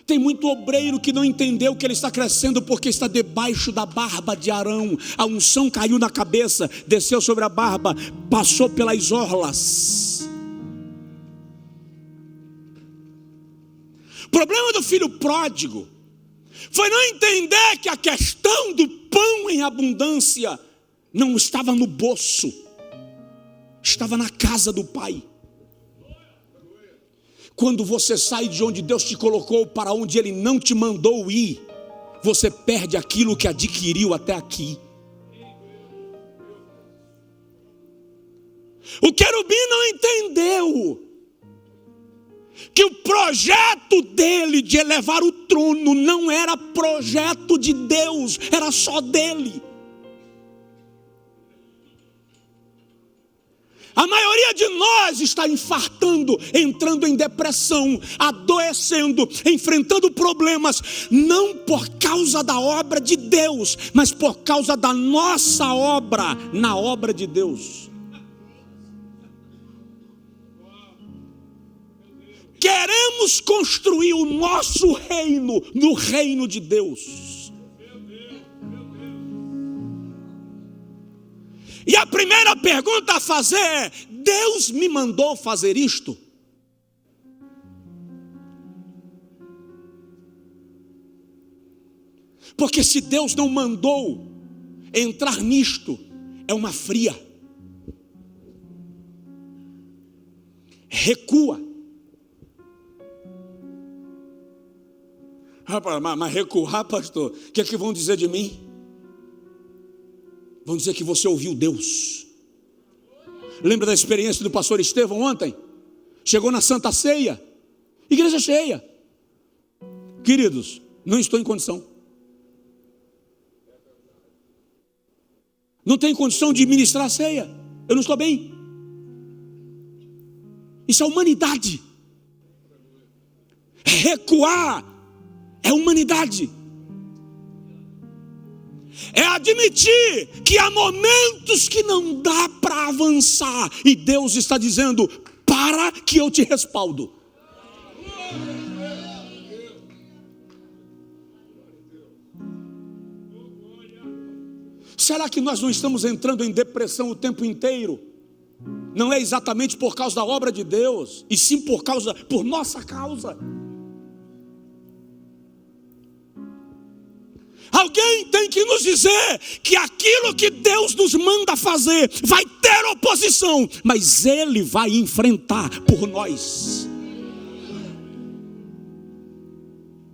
Tem muito obreiro que não entendeu que ele está crescendo porque está debaixo da barba de Arão. A unção caiu na cabeça, desceu sobre a barba, passou pelas orlas. O problema do filho pródigo foi não entender que a questão do pão em abundância não estava no bolso, estava na casa do Pai. Quando você sai de onde Deus te colocou para onde Ele não te mandou ir, você perde aquilo que adquiriu até aqui. O querubim não entendeu que o projeto dele de elevar o trono não era projeto de Deus, era só dele. A maioria de nós está infartando, entrando em depressão, adoecendo, enfrentando problemas, não por causa da obra de Deus, mas por causa da nossa obra na obra de Deus. Queremos construir o nosso reino no reino de Deus. E a primeira pergunta a fazer é: Deus me mandou fazer isto? Porque se Deus não mandou entrar nisto, é uma fria. Recua. Mas recuar, pastor, o que é que vão dizer de mim? Vão dizer que você ouviu Deus. Lembra da experiência do pastor Estevão ontem? Chegou na Santa Ceia, igreja cheia. Queridos, não estou em condição. Não tenho condição de ministrar a ceia. Eu não estou bem. Isso é humanidade. Recuar é humanidade. é admitir que há momentos que não dá para avançar, e Deus está dizendo: para que eu te respaldo. Será que nós não estamos entrando em depressão o tempo inteiro? Não é exatamente por causa da obra de Deus, e sim por nossa causa. Alguém tem que nos dizer que aquilo que Deus nos manda fazer vai ter oposição, mas Ele vai enfrentar por nós.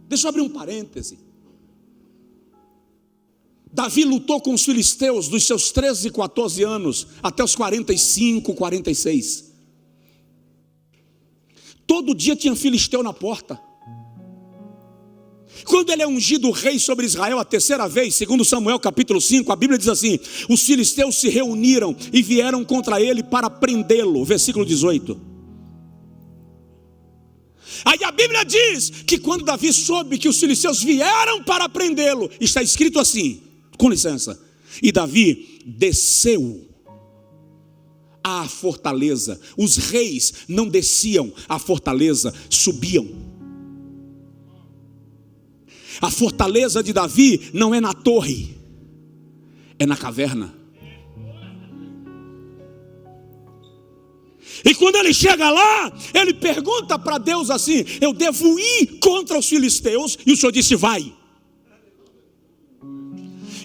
Deixa eu abrir um parêntese. Davi lutou com os filisteus dos seus 13 e 14 anos até os 45, 46. Todo dia tinha filisteu na porta. Quando ele é ungido rei sobre Israel a terceira vez, segundo Samuel capítulo 5, a Bíblia diz assim: os filisteus se reuniram e vieram contra ele para prendê-lo, versículo 18. Aí a Bíblia diz que quando Davi soube que os filisteus vieram para prendê-lo, está escrito assim, com licença: e Davi desceu à fortaleza. Os reis não desciam à fortaleza, subiam. A fortaleza de Davi não é na torre, é na caverna. E quando ele chega lá, ele pergunta para Deus assim: eu devo ir contra os filisteus? E o Senhor disse: vai.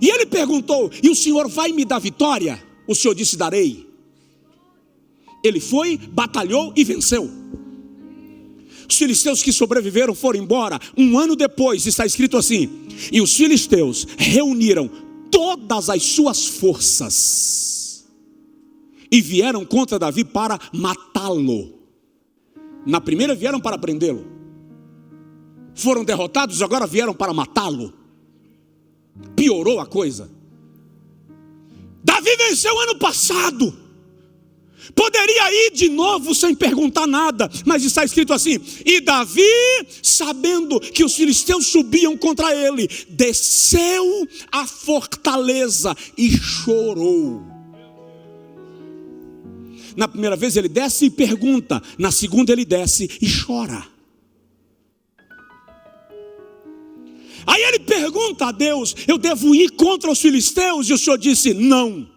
E ele perguntou: e o Senhor vai me dar vitória? O Senhor disse: darei. Ele foi, batalhou e venceu. Os filisteus que sobreviveram foram embora. Um ano depois está escrito assim: e os filisteus reuniram todas as suas forças e vieram contra Davi para matá-lo. Na primeira vieram para prendê-lo, foram derrotados, agora vieram para matá-lo. Piorou a coisa. Davi venceu ano passado. Poderia ir de novo sem perguntar nada, mas está escrito assim: e Davi, sabendo que os filisteus subiam contra ele, desceu à fortaleza e chorou. Na primeira vez ele desce e pergunta, na segunda ele desce e chora. Aí ele pergunta a Deus: eu devo ir contra os filisteus? E o Senhor disse: não.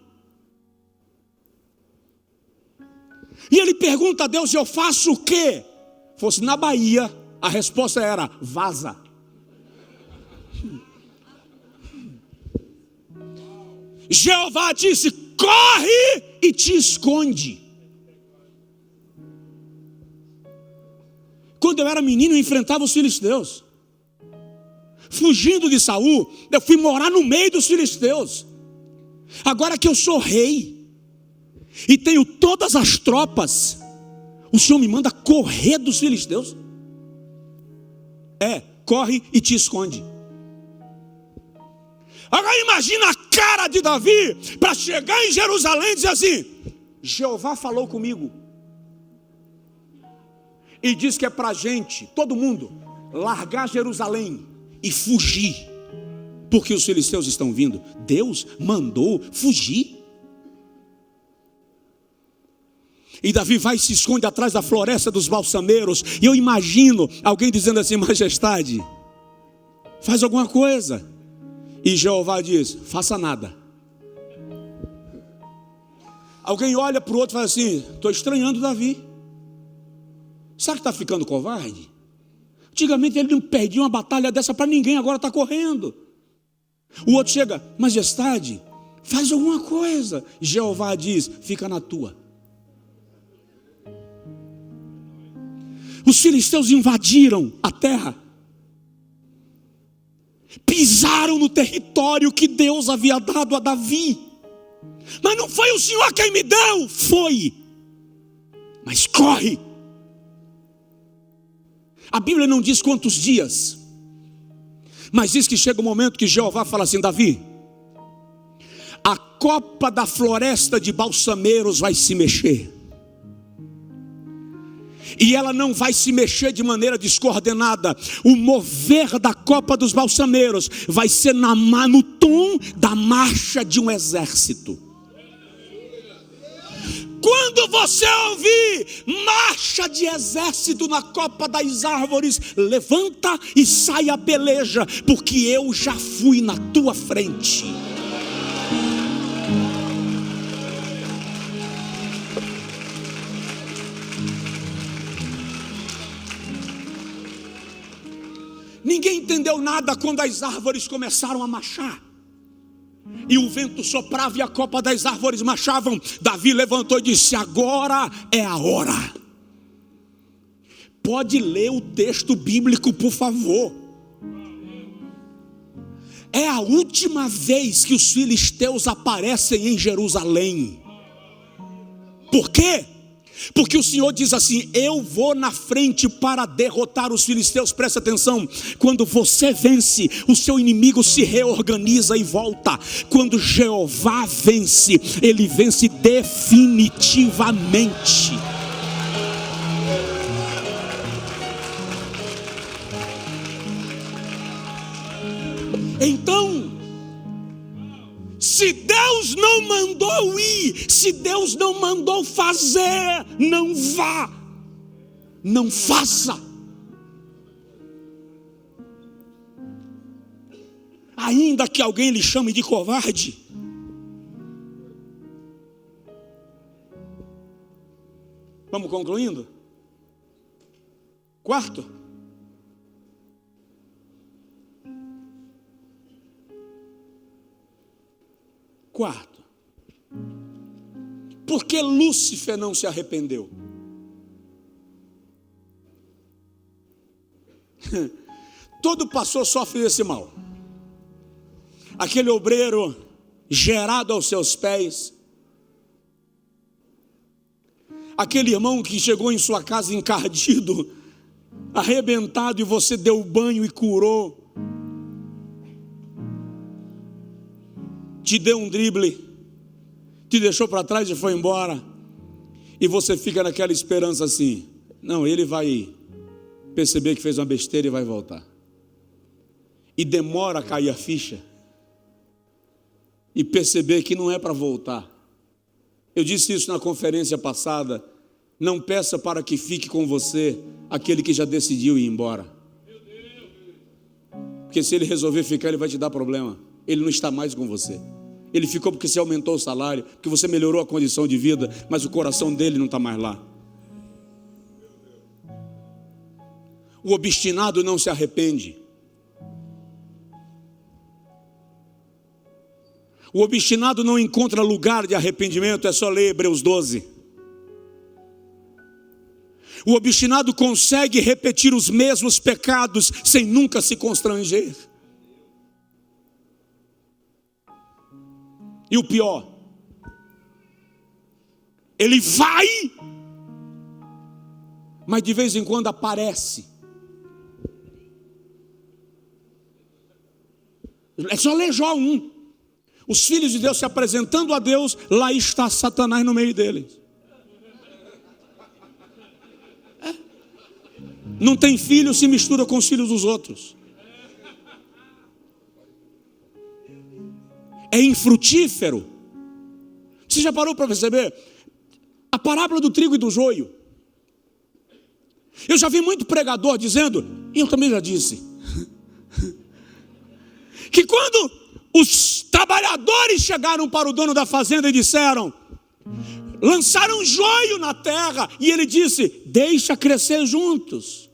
E ele pergunta a Deus: eu faço o quê? Fosse na Bahia, a resposta era: vaza. Jeová disse: corre e te esconde. Quando eu era menino, eu enfrentava os filisteus. Fugindo de Saul, eu fui morar no meio dos filisteus. Agora que eu sou rei e tenho todas as tropas, o Senhor me manda correr dos filisteus? Corre e te esconde. Agora imagina a cara de Davi para chegar em Jerusalém e dizer assim: Jeová falou comigo e diz que é para a gente, todo mundo, largar Jerusalém e fugir, porque os filisteus estão vindo. Deus mandou fugir. E Davi vai e se esconde atrás da floresta dos balsameiros. E eu imagino alguém dizendo assim: majestade, faz alguma coisa. E Jeová diz: faça nada. Alguém olha para o outro e fala assim: estou estranhando Davi. Será que está ficando covarde? Antigamente ele não perdia uma batalha dessa para ninguém, agora está correndo. O outro chega: majestade, faz alguma coisa. Jeová diz: fica na tua. Os filisteus invadiram a terra, pisaram no território que Deus havia dado a Davi. Mas não foi o Senhor quem me deu, foi. Mas corre. A Bíblia não diz quantos dias, mas diz que chega um momento que Jeová fala assim: Davi, a copa da floresta de balsameiros vai se mexer. e ela não vai se mexer de maneira descoordenada. O mover da copa dos balsameiros vai ser no tom da marcha de um exército. Quando você ouvir marcha de exército na copa das árvores, levanta e sai a peleja, porque eu já fui na tua frente. Ninguém entendeu nada quando as árvores começaram a marchar. E o vento soprava e a copa das árvores marchavam. Davi levantou e disse: agora é a hora. Pode ler o texto bíblico, por favor. É a última vez que os filisteus aparecem em Jerusalém. Por quê? Porque o Senhor diz assim: eu vou na frente para derrotar os filisteus. Presta atenção, quando você vence, o seu inimigo se reorganiza e volta. Quando Jeová vence, ele vence definitivamente. Então, se Deus não mandou ir, se Deus não mandou fazer, não vá, não faça. Ainda que alguém lhe chame de covarde, vamos concluindo? Quarto, por que Lúcifer não se arrependeu? Todo pastor sofre desse mal. Aquele obreiro gerado aos seus pés, aquele irmão que chegou em sua casa encardido, arrebentado, e você deu banho e curou, te deu um drible, te deixou para trás e foi embora, e você fica naquela esperança assim: não, ele vai perceber que fez uma besteira e vai voltar, e demora a cair a ficha, e perceber que não é para voltar. Eu disse isso na conferência passada: não peça para que fique com você aquele que já decidiu ir embora, porque se ele resolver ficar, ele vai te dar problema. Ele não está mais com você. Ele ficou porque você aumentou o salário, porque você melhorou a condição de vida, mas o coração dele não está mais lá. O obstinado não se arrepende. O obstinado não encontra lugar de arrependimento. É só ler Hebreus 12. O obstinado consegue repetir os mesmos pecados sem nunca se constranger. E o pior, ele vai, mas de vez em quando aparece. É só ler Jó 1. Os filhos de Deus se apresentando a Deus, lá está Satanás no meio deles. Não tem filho, se mistura com os filhos dos outros. É infrutífero. Você já parou para perceber a parábola do trigo e do joio? Eu já vi muito pregador dizendo, e eu também já disse, que quando os trabalhadores chegaram para o dono da fazenda e disseram, lançaram joio na terra, e ele disse: deixa crescer juntos.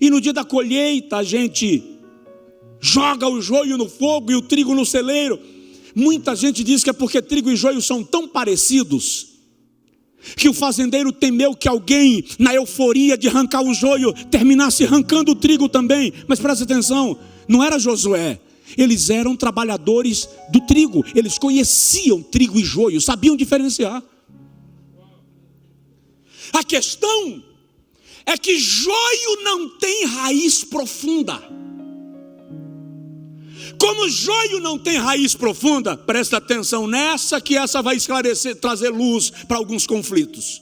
E no dia da colheita a gente joga o joio no fogo e o trigo no celeiro. Muita gente diz que é porque trigo e joio são tão parecidos, que o fazendeiro temeu que alguém, na euforia de arrancar o joio, terminasse arrancando o trigo também. Mas presta atenção, não era Josué. Eles eram trabalhadores do trigo. Eles conheciam trigo e joio, sabiam diferenciar. A questão é que joio não tem raiz profunda. Como joio não tem raiz profunda, presta atenção nessa, que essa vai esclarecer, trazer luz para alguns conflitos.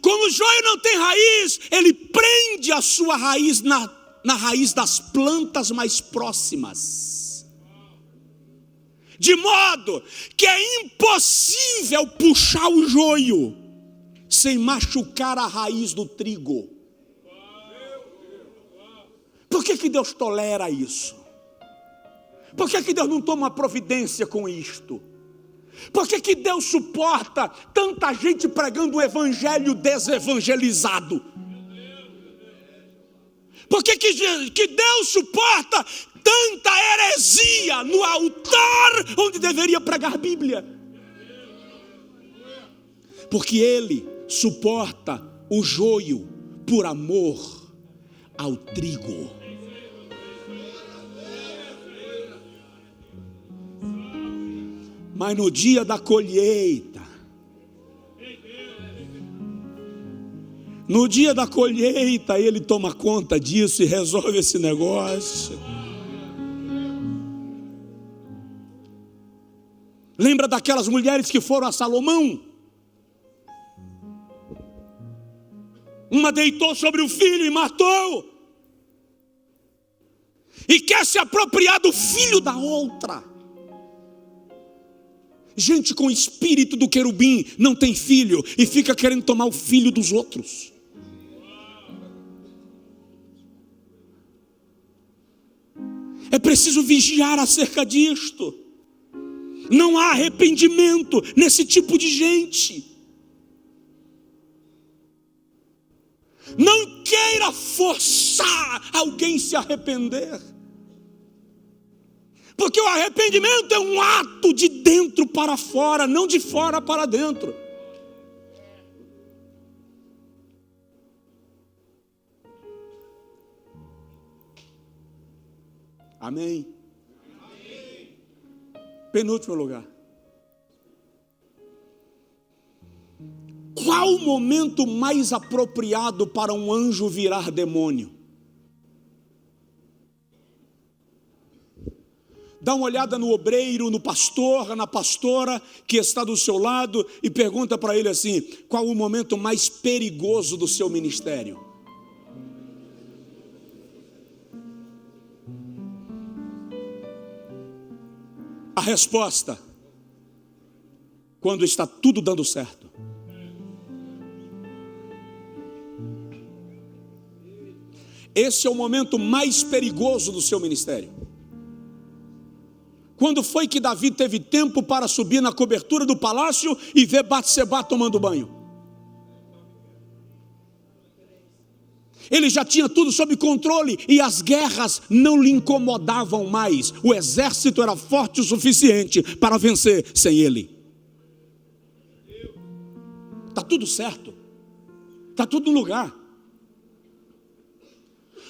Como o joio não tem raiz, ele prende a sua raiz na raiz das plantas mais próximas. De modo que é impossível puxar o joio sem machucar a raiz do trigo. Por que Deus tolera isso? Por que Deus não toma providência com isto? Por que Deus suporta tanta gente pregando o evangelho desevangelizado? Por que Deus suporta tanta heresia no altar onde deveria pregar Bíblia? Porque Ele suporta o joio por amor ao trigo. Mas no dia da colheita, ele toma conta disso e resolve esse negócio. Lembra daquelas mulheres que foram a Salomão? Uma deitou sobre o filho e matou. E quer se apropriar do filho da outra. Gente com espírito do querubim não tem filho e fica querendo tomar o filho dos outros. É preciso vigiar acerca disto. Não há arrependimento nesse tipo de gente. Não queira forçar alguém a se arrepender. Porque o arrependimento é um ato de dentro para fora, não de fora para dentro. Amém? Penúltimo lugar. Qual o momento mais apropriado para um anjo virar demônio? Dá uma olhada no obreiro, no pastor, na pastora que está do seu lado e pergunta para ele assim: qual o momento mais perigoso do seu ministério? A resposta: quando está tudo dando certo. Esse é o momento mais perigoso do seu ministério. Quando foi que Davi teve tempo para subir na cobertura do palácio e ver Batseba tomando banho? Ele já tinha tudo sob controle e as guerras não lhe incomodavam mais. O exército era forte o suficiente para vencer sem ele. Está tudo certo. Está tudo no lugar.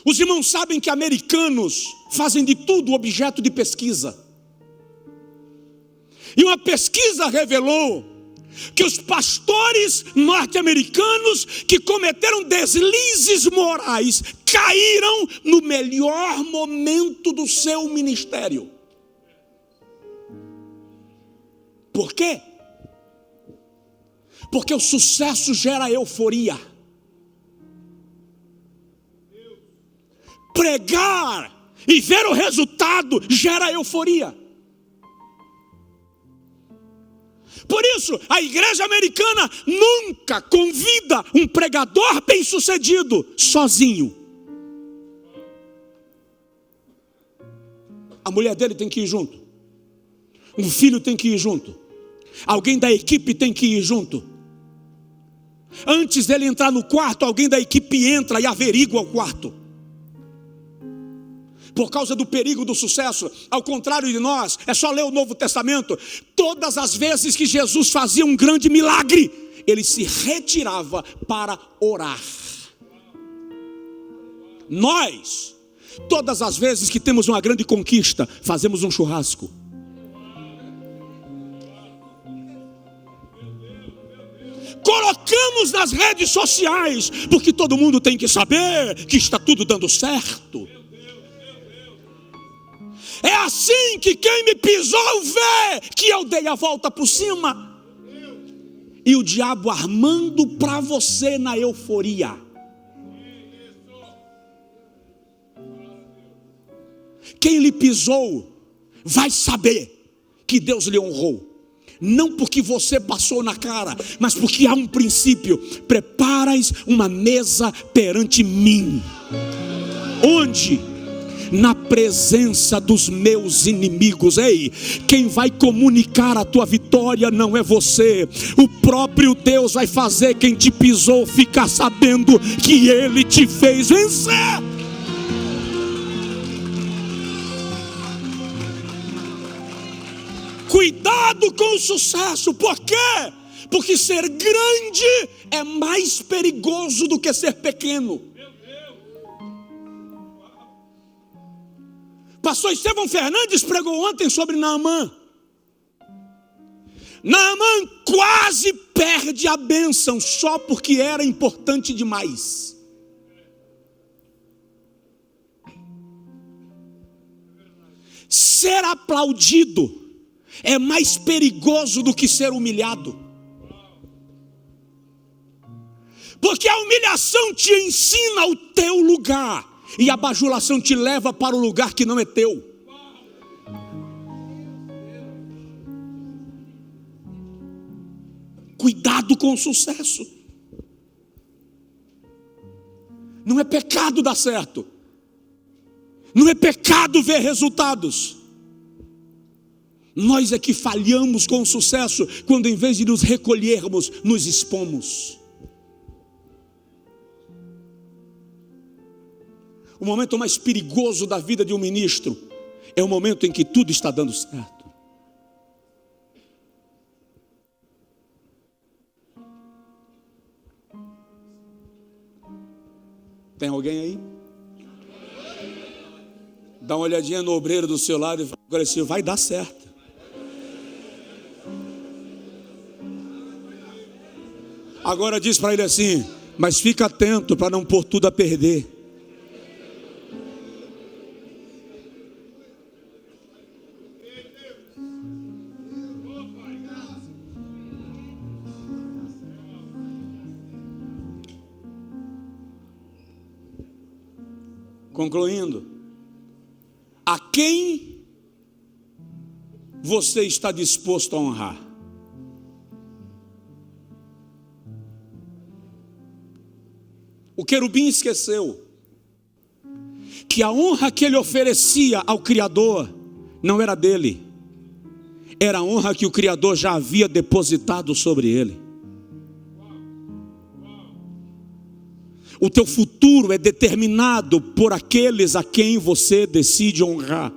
Os irmãos sabem que americanos fazem de tudo objeto de pesquisa. E uma pesquisa revelou que os pastores norte-americanos que cometeram deslizes morais caíram no melhor momento do seu ministério. Por quê? Porque o sucesso gera euforia. Pregar e ver o resultado gera euforia. Por isso, a igreja americana nunca convida um pregador bem-sucedido sozinho. A mulher dele tem que ir junto. Um filho tem que ir junto. Alguém da equipe tem que ir junto. Antes dele entrar no quarto, alguém da equipe entra e averigua o quarto. Por causa do perigo do sucesso, ao contrário de nós, é só ler o Novo Testamento. Todas as vezes que Jesus fazia um grande milagre, ele se retirava para orar. Nós, todas as vezes que temos uma grande conquista, fazemos um churrasco. Colocamos nas redes sociais, porque todo mundo tem que saber que está tudo dando certo. É assim que quem me pisou vê que eu dei a volta por cima. e o diabo armando para você na euforia. Quem lhe pisou vai saber que Deus lhe honrou. Não porque você passou na cara, mas porque há um princípio: preparas uma mesa perante mim. Onde? Na presença dos meus inimigos. Ei, quem vai comunicar a tua vitória não é você. O próprio Deus vai fazer quem te pisou ficar sabendo que Ele te fez vencer. Cuidado com o sucesso. Por quê? Porque ser grande é mais perigoso do que ser pequeno. Pastor Estevão Fernandes pregou ontem sobre Naamã. Naamã quase perde a bênção só porque era importante demais. Ser aplaudido é mais perigoso do que ser humilhado. Porque a humilhação te ensina o teu lugar, e a bajulação te leva para o lugar que não é teu. Cuidado com o sucesso. Não é pecado dar certo. Não é pecado ver resultados. Nós é que falhamos com o sucesso quando, em vez de nos recolhermos, nos expomos. O momento mais perigoso da vida de um ministro é o momento em que tudo está dando certo. Tem alguém aí? Dá uma olhadinha no obreiro do seu lado e fala agora assim: vai dar certo. Agora diz para ele assim: mas fica atento para não pôr tudo a perder. Concluindo, a quem você está disposto a honrar? O querubim esqueceu que a honra que ele oferecia ao Criador não era dele, era a honra que o Criador já havia depositado sobre ele. O teu futuro é determinado por aqueles a quem você decide honrar.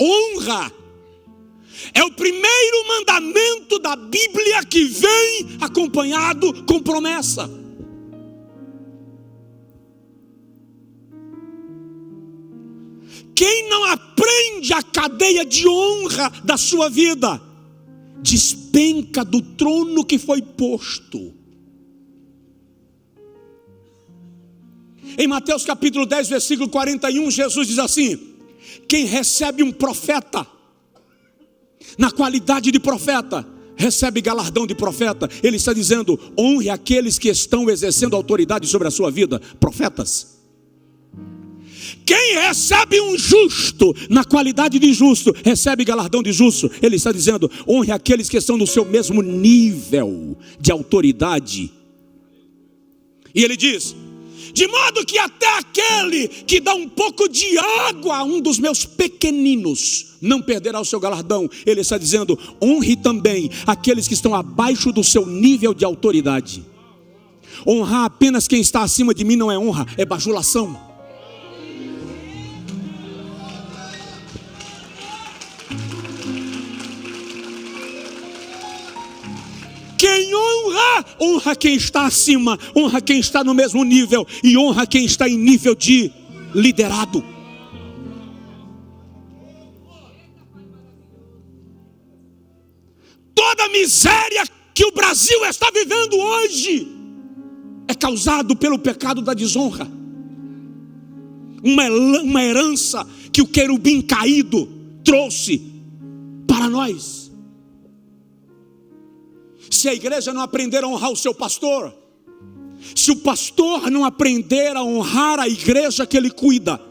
Honra é o primeiro mandamento da Bíblia que vem acompanhado com promessa. Quem não aprende a cadeia de honra da sua vida, despenca do trono que foi posto. Em Mateus capítulo 10, versículo 41, Jesus diz assim: quem recebe um profeta, na qualidade de profeta, recebe galardão de profeta. Ele está dizendo: honre aqueles que estão exercendo autoridade sobre a sua vida, profetas. Quem recebe um justo, na qualidade de justo, recebe galardão de justo. Ele está dizendo: honre aqueles que estão no seu mesmo nível de autoridade. E ele diz: de modo que até aquele que dá um pouco de água a um dos meus pequeninos não perderá o seu galardão. Ele está dizendo: honre também aqueles que estão abaixo do seu nível de autoridade. Honrar apenas quem está acima de mim não é honra, é bajulação. Quem honra, honra quem está acima, honra quem está no mesmo nível e honra quem está em nível de liderado. Toda a miséria que o Brasil está vivendo hoje é causado pelo pecado da desonra. Uma herança que o querubim caído trouxe para nós. Se a igreja não aprender a honrar o seu pastor, se o pastor não aprender a honrar a igreja que ele cuida,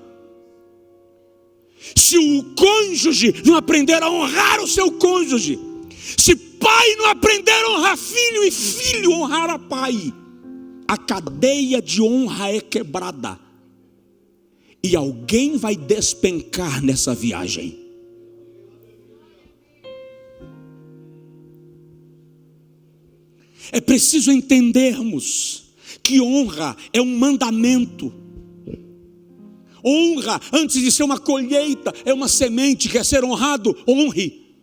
se o cônjuge não aprender a honrar o seu cônjuge, se pai não aprender a honrar filho e filho honrar a pai, a cadeia de honra é quebrada e alguém vai despencar nessa viagem. É preciso entendermos que honra é um mandamento. Honra, antes de ser uma colheita, é uma semente. Quer ser honrado? Honre.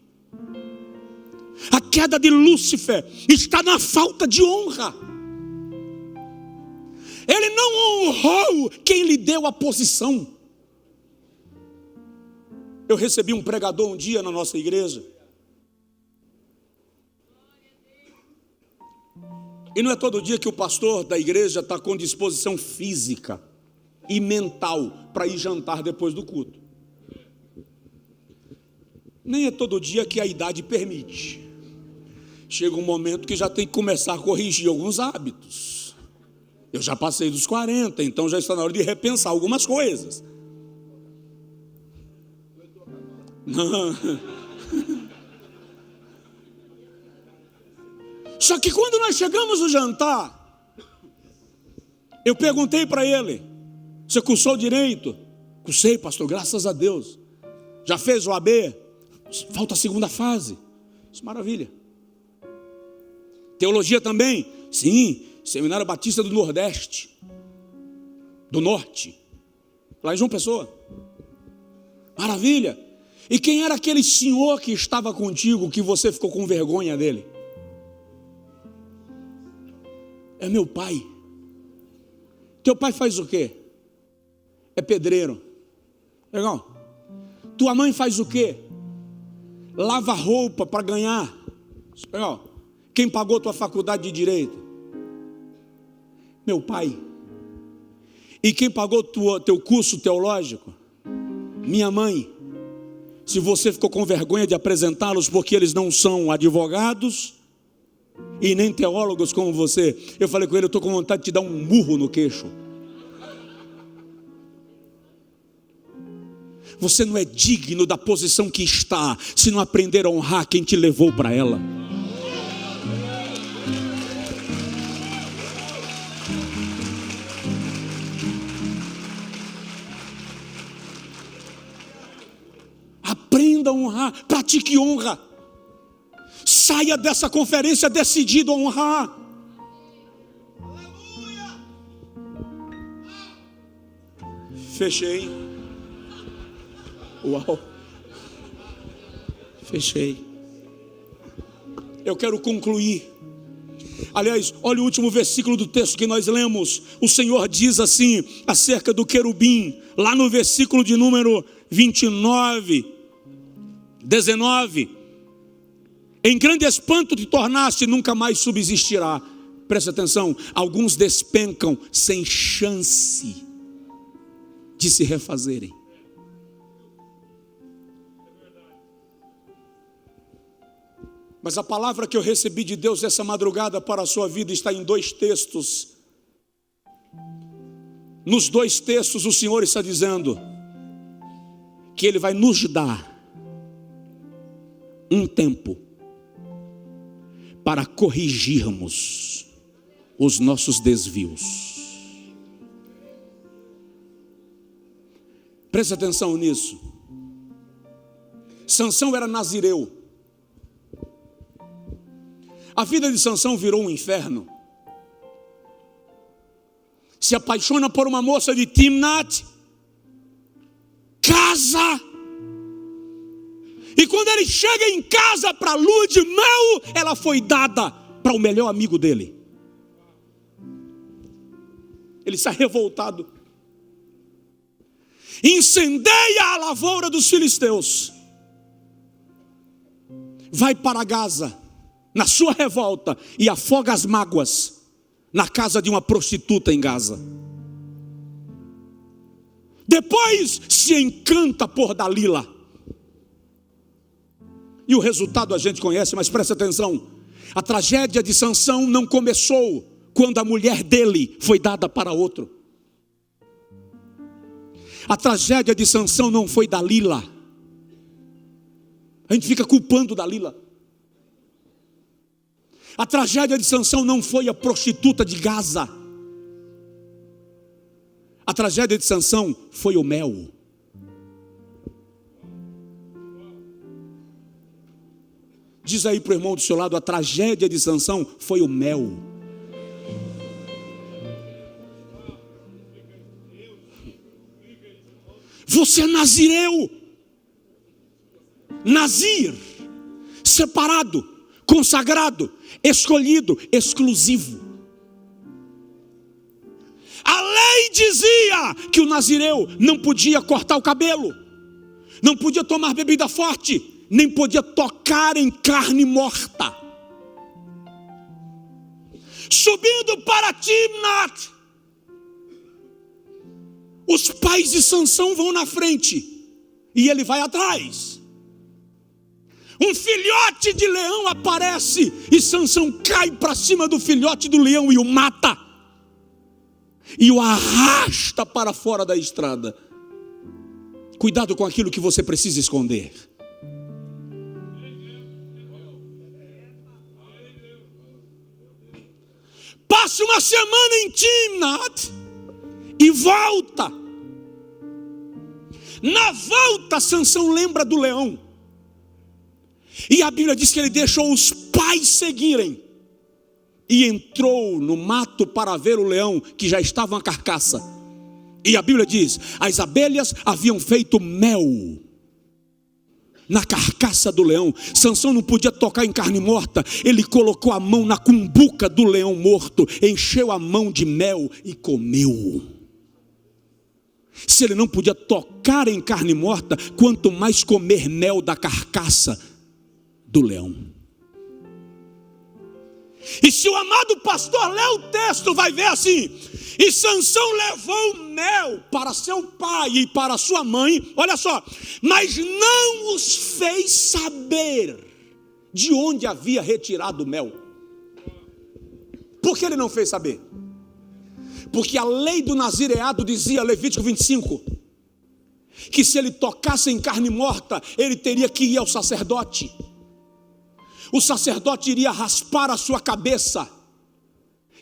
A queda de Lúcifer está na falta de honra. Ele não honrou quem lhe deu a posição. Eu recebi um pregador um dia na nossa igreja. E não é todo dia que o pastor da igreja está com disposição física e mental para ir jantar depois do culto. Nem é todo dia que a idade permite. Chega um momento que já tem que começar a corrigir alguns hábitos. Eu já passei dos 40, então já está na hora de repensar algumas coisas. Não. Só que quando nós chegamos no jantar, eu perguntei para ele: você cursou direito? Cursei, pastor, graças a Deus. Já fez o AB? Falta a segunda fase. Isso, maravilha. Teologia também? Sim, Seminário Batista do Nordeste, do Norte, lá em João Pessoa. Maravilha. E quem era aquele senhor que estava contigo, que você ficou com vergonha dele? É meu pai. Teu pai faz o quê? É pedreiro. Legal. Tua mãe faz o quê? Lava roupa para ganhar. Legal. Quem pagou tua faculdade de direito? Meu pai. E quem pagou teu curso teológico? Minha mãe. Se você ficou com vergonha de apresentá-los porque eles não são advogados e nem teólogos como você, eu falei com ele: eu estou com vontade de te dar um murro no queixo. Você não é digno da posição que está, se não aprender a honrar quem te levou para ela. Aprenda a honrar, pratique honra. Saia dessa conferência decidido a honrar. Fechei. Uau. Fechei. Eu quero concluir. Aliás, olha o último versículo do texto que nós lemos. O Senhor diz assim acerca do querubim, lá no versículo de número 19. Em grande espanto te tornaste, nunca mais subsistirá. Presta atenção, alguns despencam sem chance de se refazerem. Mas a palavra que eu recebi de Deus essa madrugada para a sua vida está em 2 textos. Nos 2 textos o Senhor está dizendo que Ele vai nos dar um tempo para corrigirmos os nossos desvios. Presta atenção nisso. Sansão era nazireu. A vida de Sansão virou um inferno. Se apaixona por uma moça de Timnat, casa. E quando ele chega em casa para a lua de mel, ela foi dada para o melhor amigo dele. Ele está revoltado. Incendeia a lavoura dos filisteus. Vai para Gaza, na sua revolta, e afoga as mágoas na casa de uma prostituta em Gaza. Depois se encanta por Dalila. E o resultado a gente conhece, mas presta atenção. A tragédia de Sansão não começou quando a mulher dele foi dada para outro. A tragédia de Sansão não foi Dalila. A gente fica culpando Dalila. A tragédia de Sansão não foi a prostituta de Gaza. A tragédia de Sansão foi o mel. Diz aí para o irmão do seu lado: a tragédia de Sansão foi o mel. Você é nazireu. Nazir, separado, consagrado, escolhido, exclusivo. A lei dizia que o nazireu não podia cortar o cabelo, não podia tomar bebida forte, nem podia tocar em carne morta. Subindo para Timnat, os pais de Sansão vão na frente e ele vai atrás. Um filhote de leão aparece e Sansão cai para cima do filhote do leão e o mata. E o arrasta para fora da estrada. Cuidado com aquilo que você precisa esconder. Passa uma semana em Timnat e volta. Na volta, Sansão lembra do leão. E a Bíblia diz que ele deixou os pais seguirem e entrou no mato para ver o leão, que já estava uma carcaça. E a Bíblia diz: as abelhas haviam feito mel na carcaça do leão. Sansão não podia tocar em carne morta. Ele colocou a mão na cumbuca do leão morto, encheu a mão de mel e comeu. Se ele não podia tocar em carne morta, quanto mais comer mel da carcaça do leão. E se o amado pastor ler o texto, vai ver assim: e Sansão levou mel para seu pai e para sua mãe, olha só, mas não os fez saber de onde havia retirado o mel. Por que ele não fez saber? Porque a lei do nazireado dizia, Levítico 25, que se ele tocasse em carne morta, ele teria que ir ao sacerdote. O sacerdote iria raspar a sua cabeça,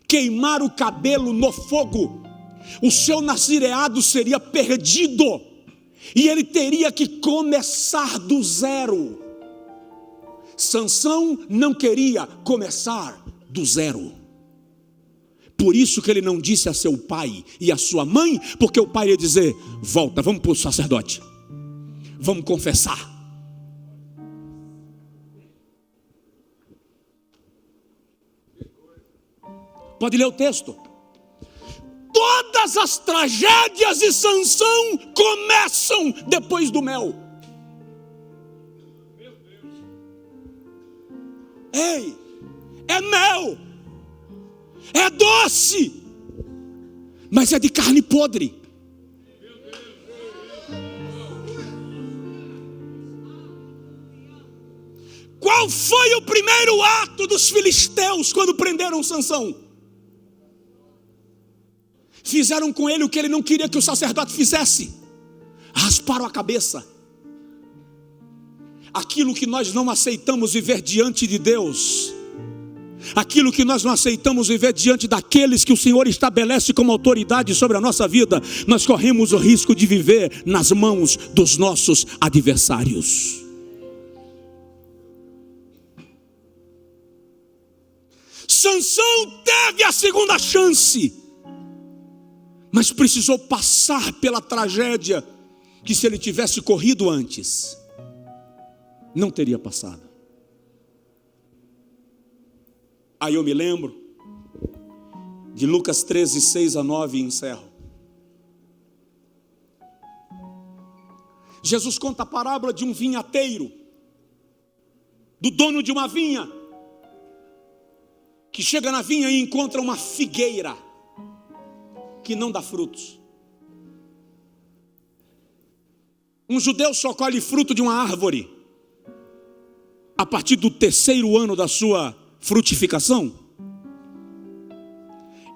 queimar o cabelo no fogo. O seu nazireado seria perdido e ele teria que começar do zero. Sansão não queria começar do zero. Por isso que ele não disse a seu pai e a sua mãe, porque o pai ia dizer: volta, vamos para o sacerdote, vamos confessar. Pode ler o texto. Todas as tragédias de Sansão começam depois do mel. Ei, é mel, é doce, mas é de carne podre. Qual foi o primeiro ato dos filisteus quando prenderam Sansão? Fizeram com ele o que ele não queria que o sacerdote fizesse: rasparam a cabeça. Aquilo que nós não aceitamos viver diante de Deus, aquilo que nós não aceitamos viver diante daqueles que o Senhor estabelece como autoridade sobre a nossa vida, nós corremos o risco de viver nas mãos dos nossos adversários. Sansão teve a segunda chance, mas precisou passar pela tragédia que, se ele tivesse corrido antes, não teria passado. Aí eu me lembro de Lucas 13, 6-9 e encerro. Jesus conta a parábola de um vinhateiro, do dono de uma vinha, que chega na vinha e encontra uma figueira que não dá frutos. Um judeu só colhe fruto de uma árvore a partir do terceiro ano da sua frutificação.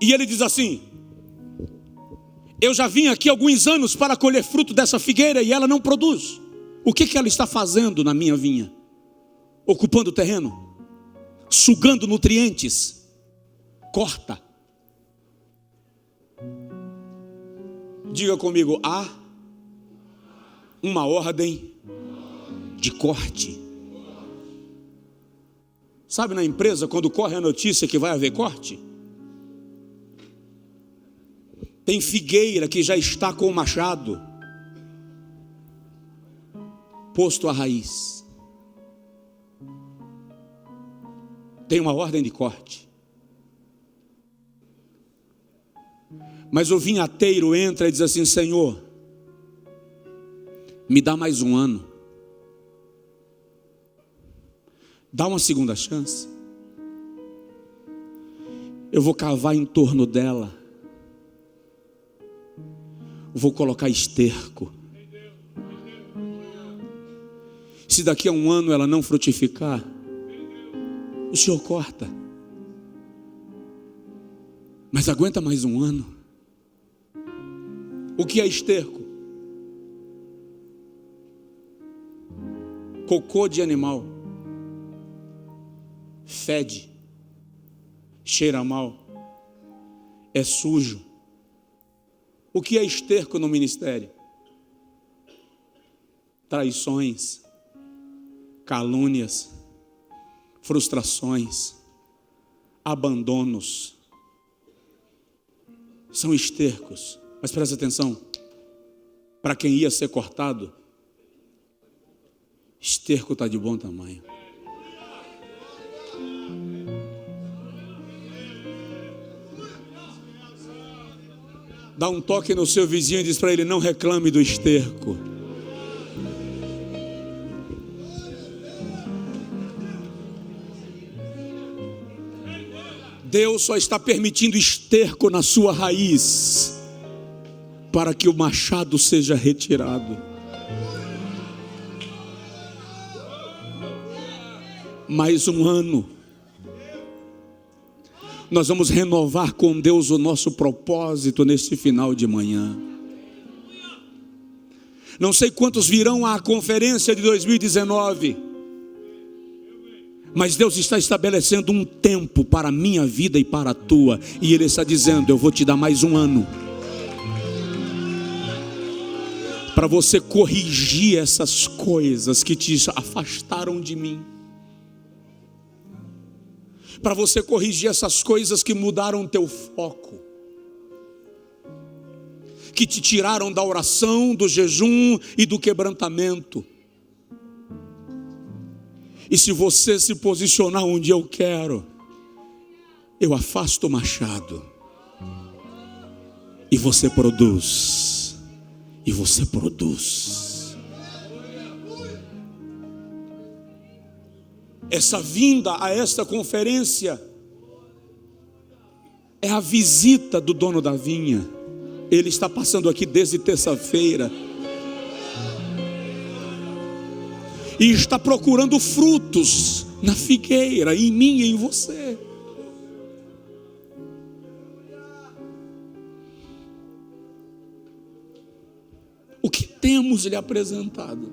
E ele diz assim: eu já vim aqui há alguns anos para colher fruto dessa figueira e ela não produz. O que ela está fazendo na minha vinha? Ocupando terreno, sugando nutrientes. Corta. Diga comigo: há uma ordem de corte. Sabe, na empresa, quando corre a notícia que vai haver corte, tem figueira que já está com o machado posto à raiz. Tem uma ordem de corte. Mas o vinhateiro entra e diz assim: Senhor, me dá mais um ano. Dá uma segunda chance. Eu vou cavar em torno dela. Vou colocar esterco. Se daqui a um ano ela não frutificar, o Senhor corta. Mas aguenta mais um ano. O que é esterco? Cocô de animal. Fede. Cheira mal. É sujo. O que é esterco no ministério? Traições, calúnias, frustrações, abandonos. São estercos. Mas presta atenção, para quem ia ser cortado, esterco está de bom tamanho. Dá um toque no seu vizinho e diz para ele: não reclame do esterco. Deus só está permitindo esterco na sua raiz para que o machado seja retirado. Mais um ano. Nós vamos renovar com Deus o nosso propósito neste final de manhã. Não sei quantos virão à conferência de 2019, mas Deus está estabelecendo um tempo para a minha vida e para a tua, e Ele está dizendo: eu vou te dar mais um ano, para você corrigir essas coisas que te afastaram de mim, para você corrigir essas coisas que mudaram teu foco, que te tiraram da oração, do jejum e do quebrantamento. E se você se posicionar onde eu quero, eu afasto o machado e você produz. E você produz. Essa vinda a esta conferência é a visita do dono da vinha. Ele está passando aqui desde terça-feira e está procurando frutos na figueira, em mim e em você. O que temos lhe apresentado?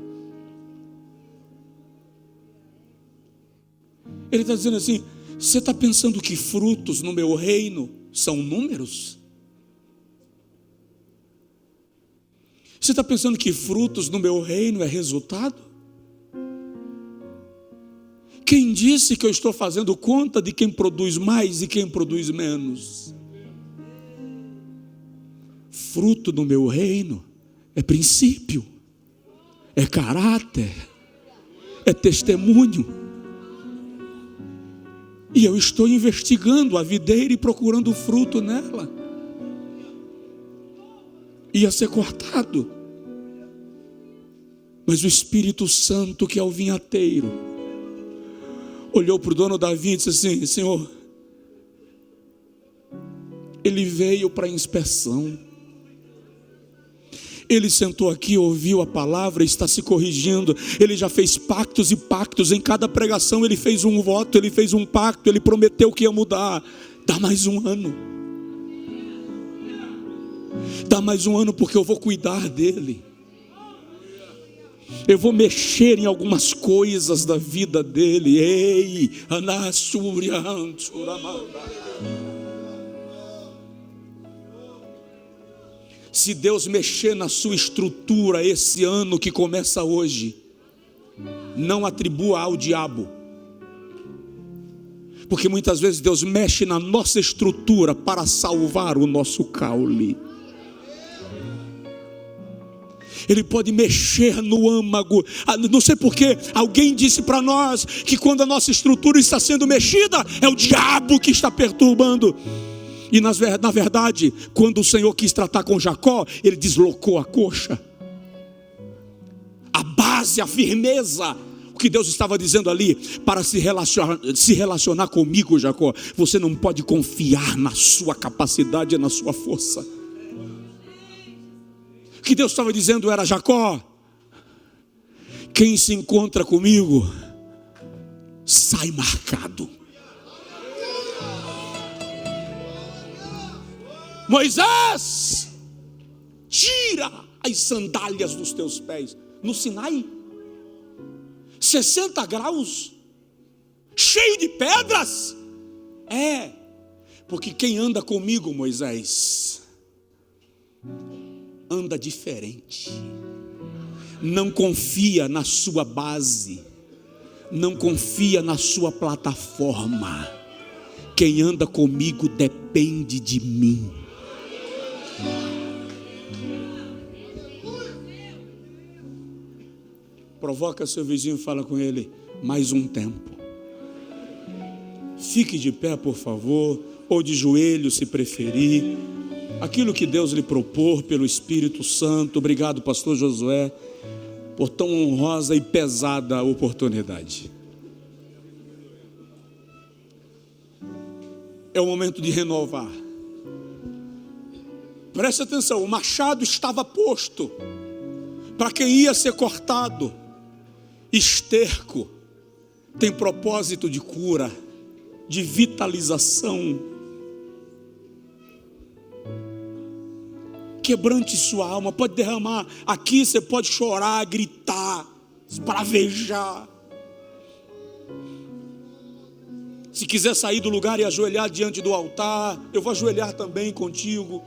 Ele está dizendo assim: você está pensando que frutos no meu reino são números? Você está pensando que frutos no meu reino é resultado? Quem disse que eu estou fazendo conta de quem produz mais e quem produz menos? Fruto no meu reino é princípio, é caráter, é testemunho. E eu estou investigando a videira e procurando fruto nela. Ia ser cortado. Mas o Espírito Santo, que é o vinhateiro, olhou para o dono da vinha e disse assim: Senhor, ele veio para inspeção. Ele sentou aqui, ouviu a palavra, está se corrigindo. Ele já fez pactos e pactos. Em cada pregação ele fez um voto, ele fez um pacto, ele prometeu que ia mudar. Dá mais um ano. Dá mais um ano, porque eu vou cuidar dele. Eu vou mexer em algumas coisas da vida dele. Ei, se Deus mexer na sua estrutura esse ano que começa hoje, não atribua ao diabo, porque muitas vezes Deus mexe na nossa estrutura para salvar o nosso caule. Ele pode mexer no âmago. Não sei porquê, alguém disse para nós que quando a nossa estrutura está sendo mexida, é o diabo que está perturbando. E na verdade, quando o Senhor quis tratar com Jacó, ele deslocou a coxa, a base, a firmeza. O que Deus estava dizendo ali: para se relacionar comigo, Jacó, você não pode confiar na sua capacidade e na sua força. O que Deus estava dizendo era: Jacó, quem se encontra comigo sai marcado. Moisés, tira as sandálias dos teus pés. No Sinai, 60 graus, cheio de pedras. Porque quem anda comigo, Moisés, anda diferente. Não confia na sua base, não confia na sua plataforma. Quem anda comigo depende de mim. Provoca seu vizinho e fala com ele: mais um tempo. Fique de pé, por favor, ou de joelho, se preferir. Aquilo que Deus lhe propor pelo Espírito Santo. Obrigado, pastor Josué, por tão honrosa e pesada oportunidade. É o momento de renovar. Preste atenção, o machado estava posto para quem ia ser cortado. Esterco tem propósito de cura, de vitalização. Quebrante sua alma, pode derramar. Aqui você pode chorar, gritar, esbravejar. Se quiser sair do lugar e ajoelhar diante do altar, eu vou ajoelhar também contigo.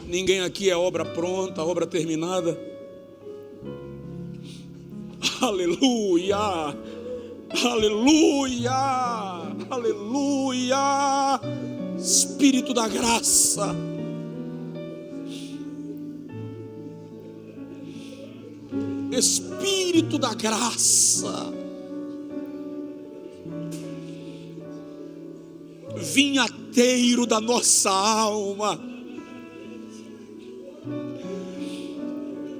Ninguém aqui é obra pronta, obra terminada. Aleluia, aleluia, aleluia. Espírito da graça, Espírito da graça, vinhateiro da nossa alma.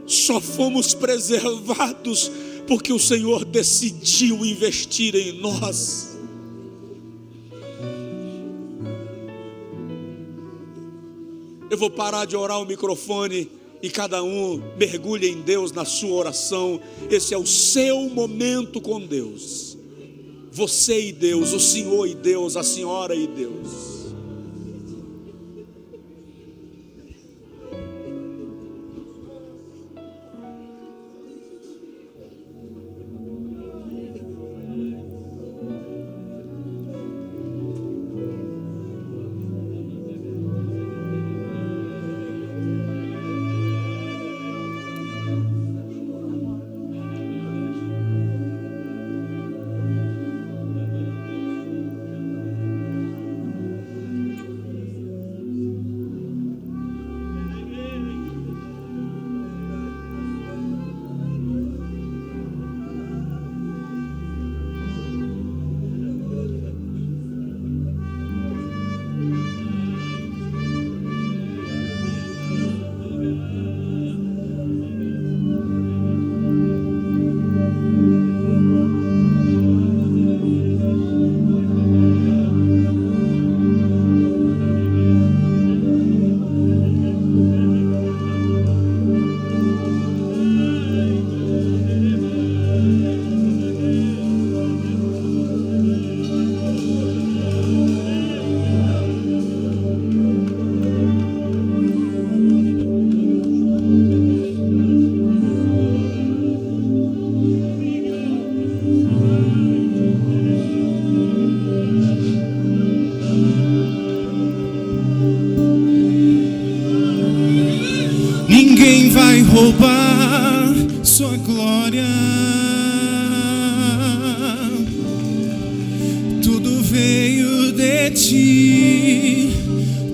Só fomos preservados porque o Senhor decidiu investir em nós. Eu vou parar de orar o microfone e cada um mergulhe em Deus na sua oração. Esse é o seu momento com Deus. Você e Deus, o Senhor e Deus, a senhora e Deus. roubar sua glória. Tudo veio de ti,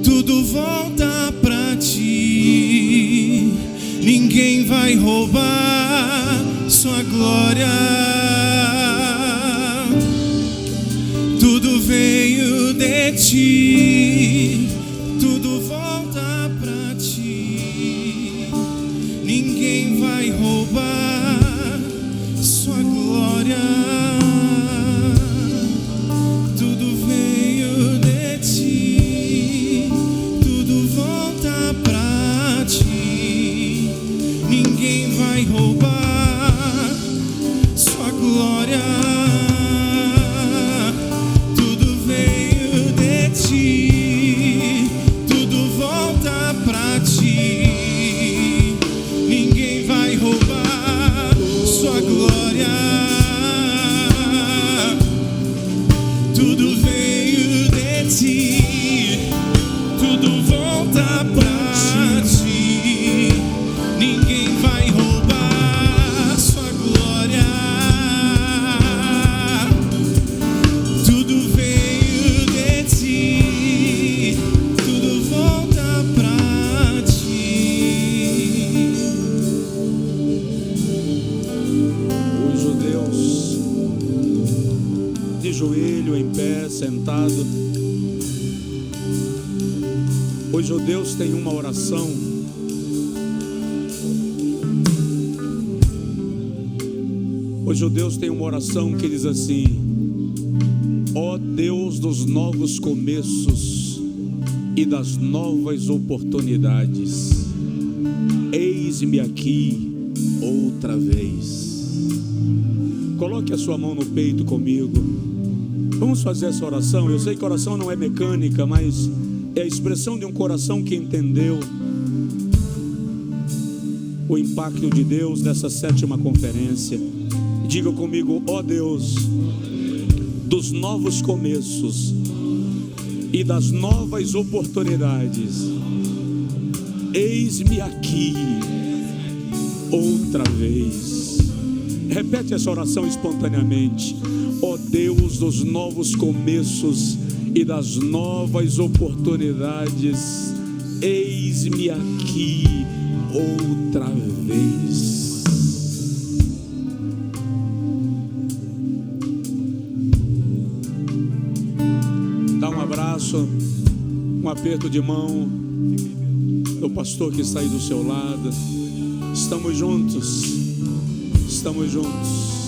tudo volta pra ti. Ninguém vai roubar sua glória. Tudo veio de ti, tudo volta pra ti. Ninguém vai roubar sua glória. Tudo veio de ti, tudo volta pra ti. Ninguém vai roubar sua glória. Tudo veio de ti, tudo volta pra ti. Ninguém vai roubar sua glória. Tudo veio de ti, tudo volta pra ti. Ninguém vai roubar sua glória. Tudo veio de ti, tudo volta pra ti. Os judeus de joelho, em pé, sentado. Os judeus têm uma oração. Os judeus têm uma oração que diz assim: ó Deus dos novos começos e das novas oportunidades, eis-me aqui outra vez. Coloque a sua mão no peito comigo. Vamos fazer essa oração. Eu sei que a oração não é mecânica, mas é a expressão de um coração que entendeu o impacto de Deus nessa 7ª conferência. Diga comigo: ó Deus dos novos começos e das novas oportunidades, eis-me aqui outra vez. Repete essa oração espontaneamente: ó Deus dos novos começos e das novas oportunidades, eis-me aqui outra vez. Dá um abraço, um aperto de mão do pastor que está aí do seu lado. Estamos juntos, estamos juntos.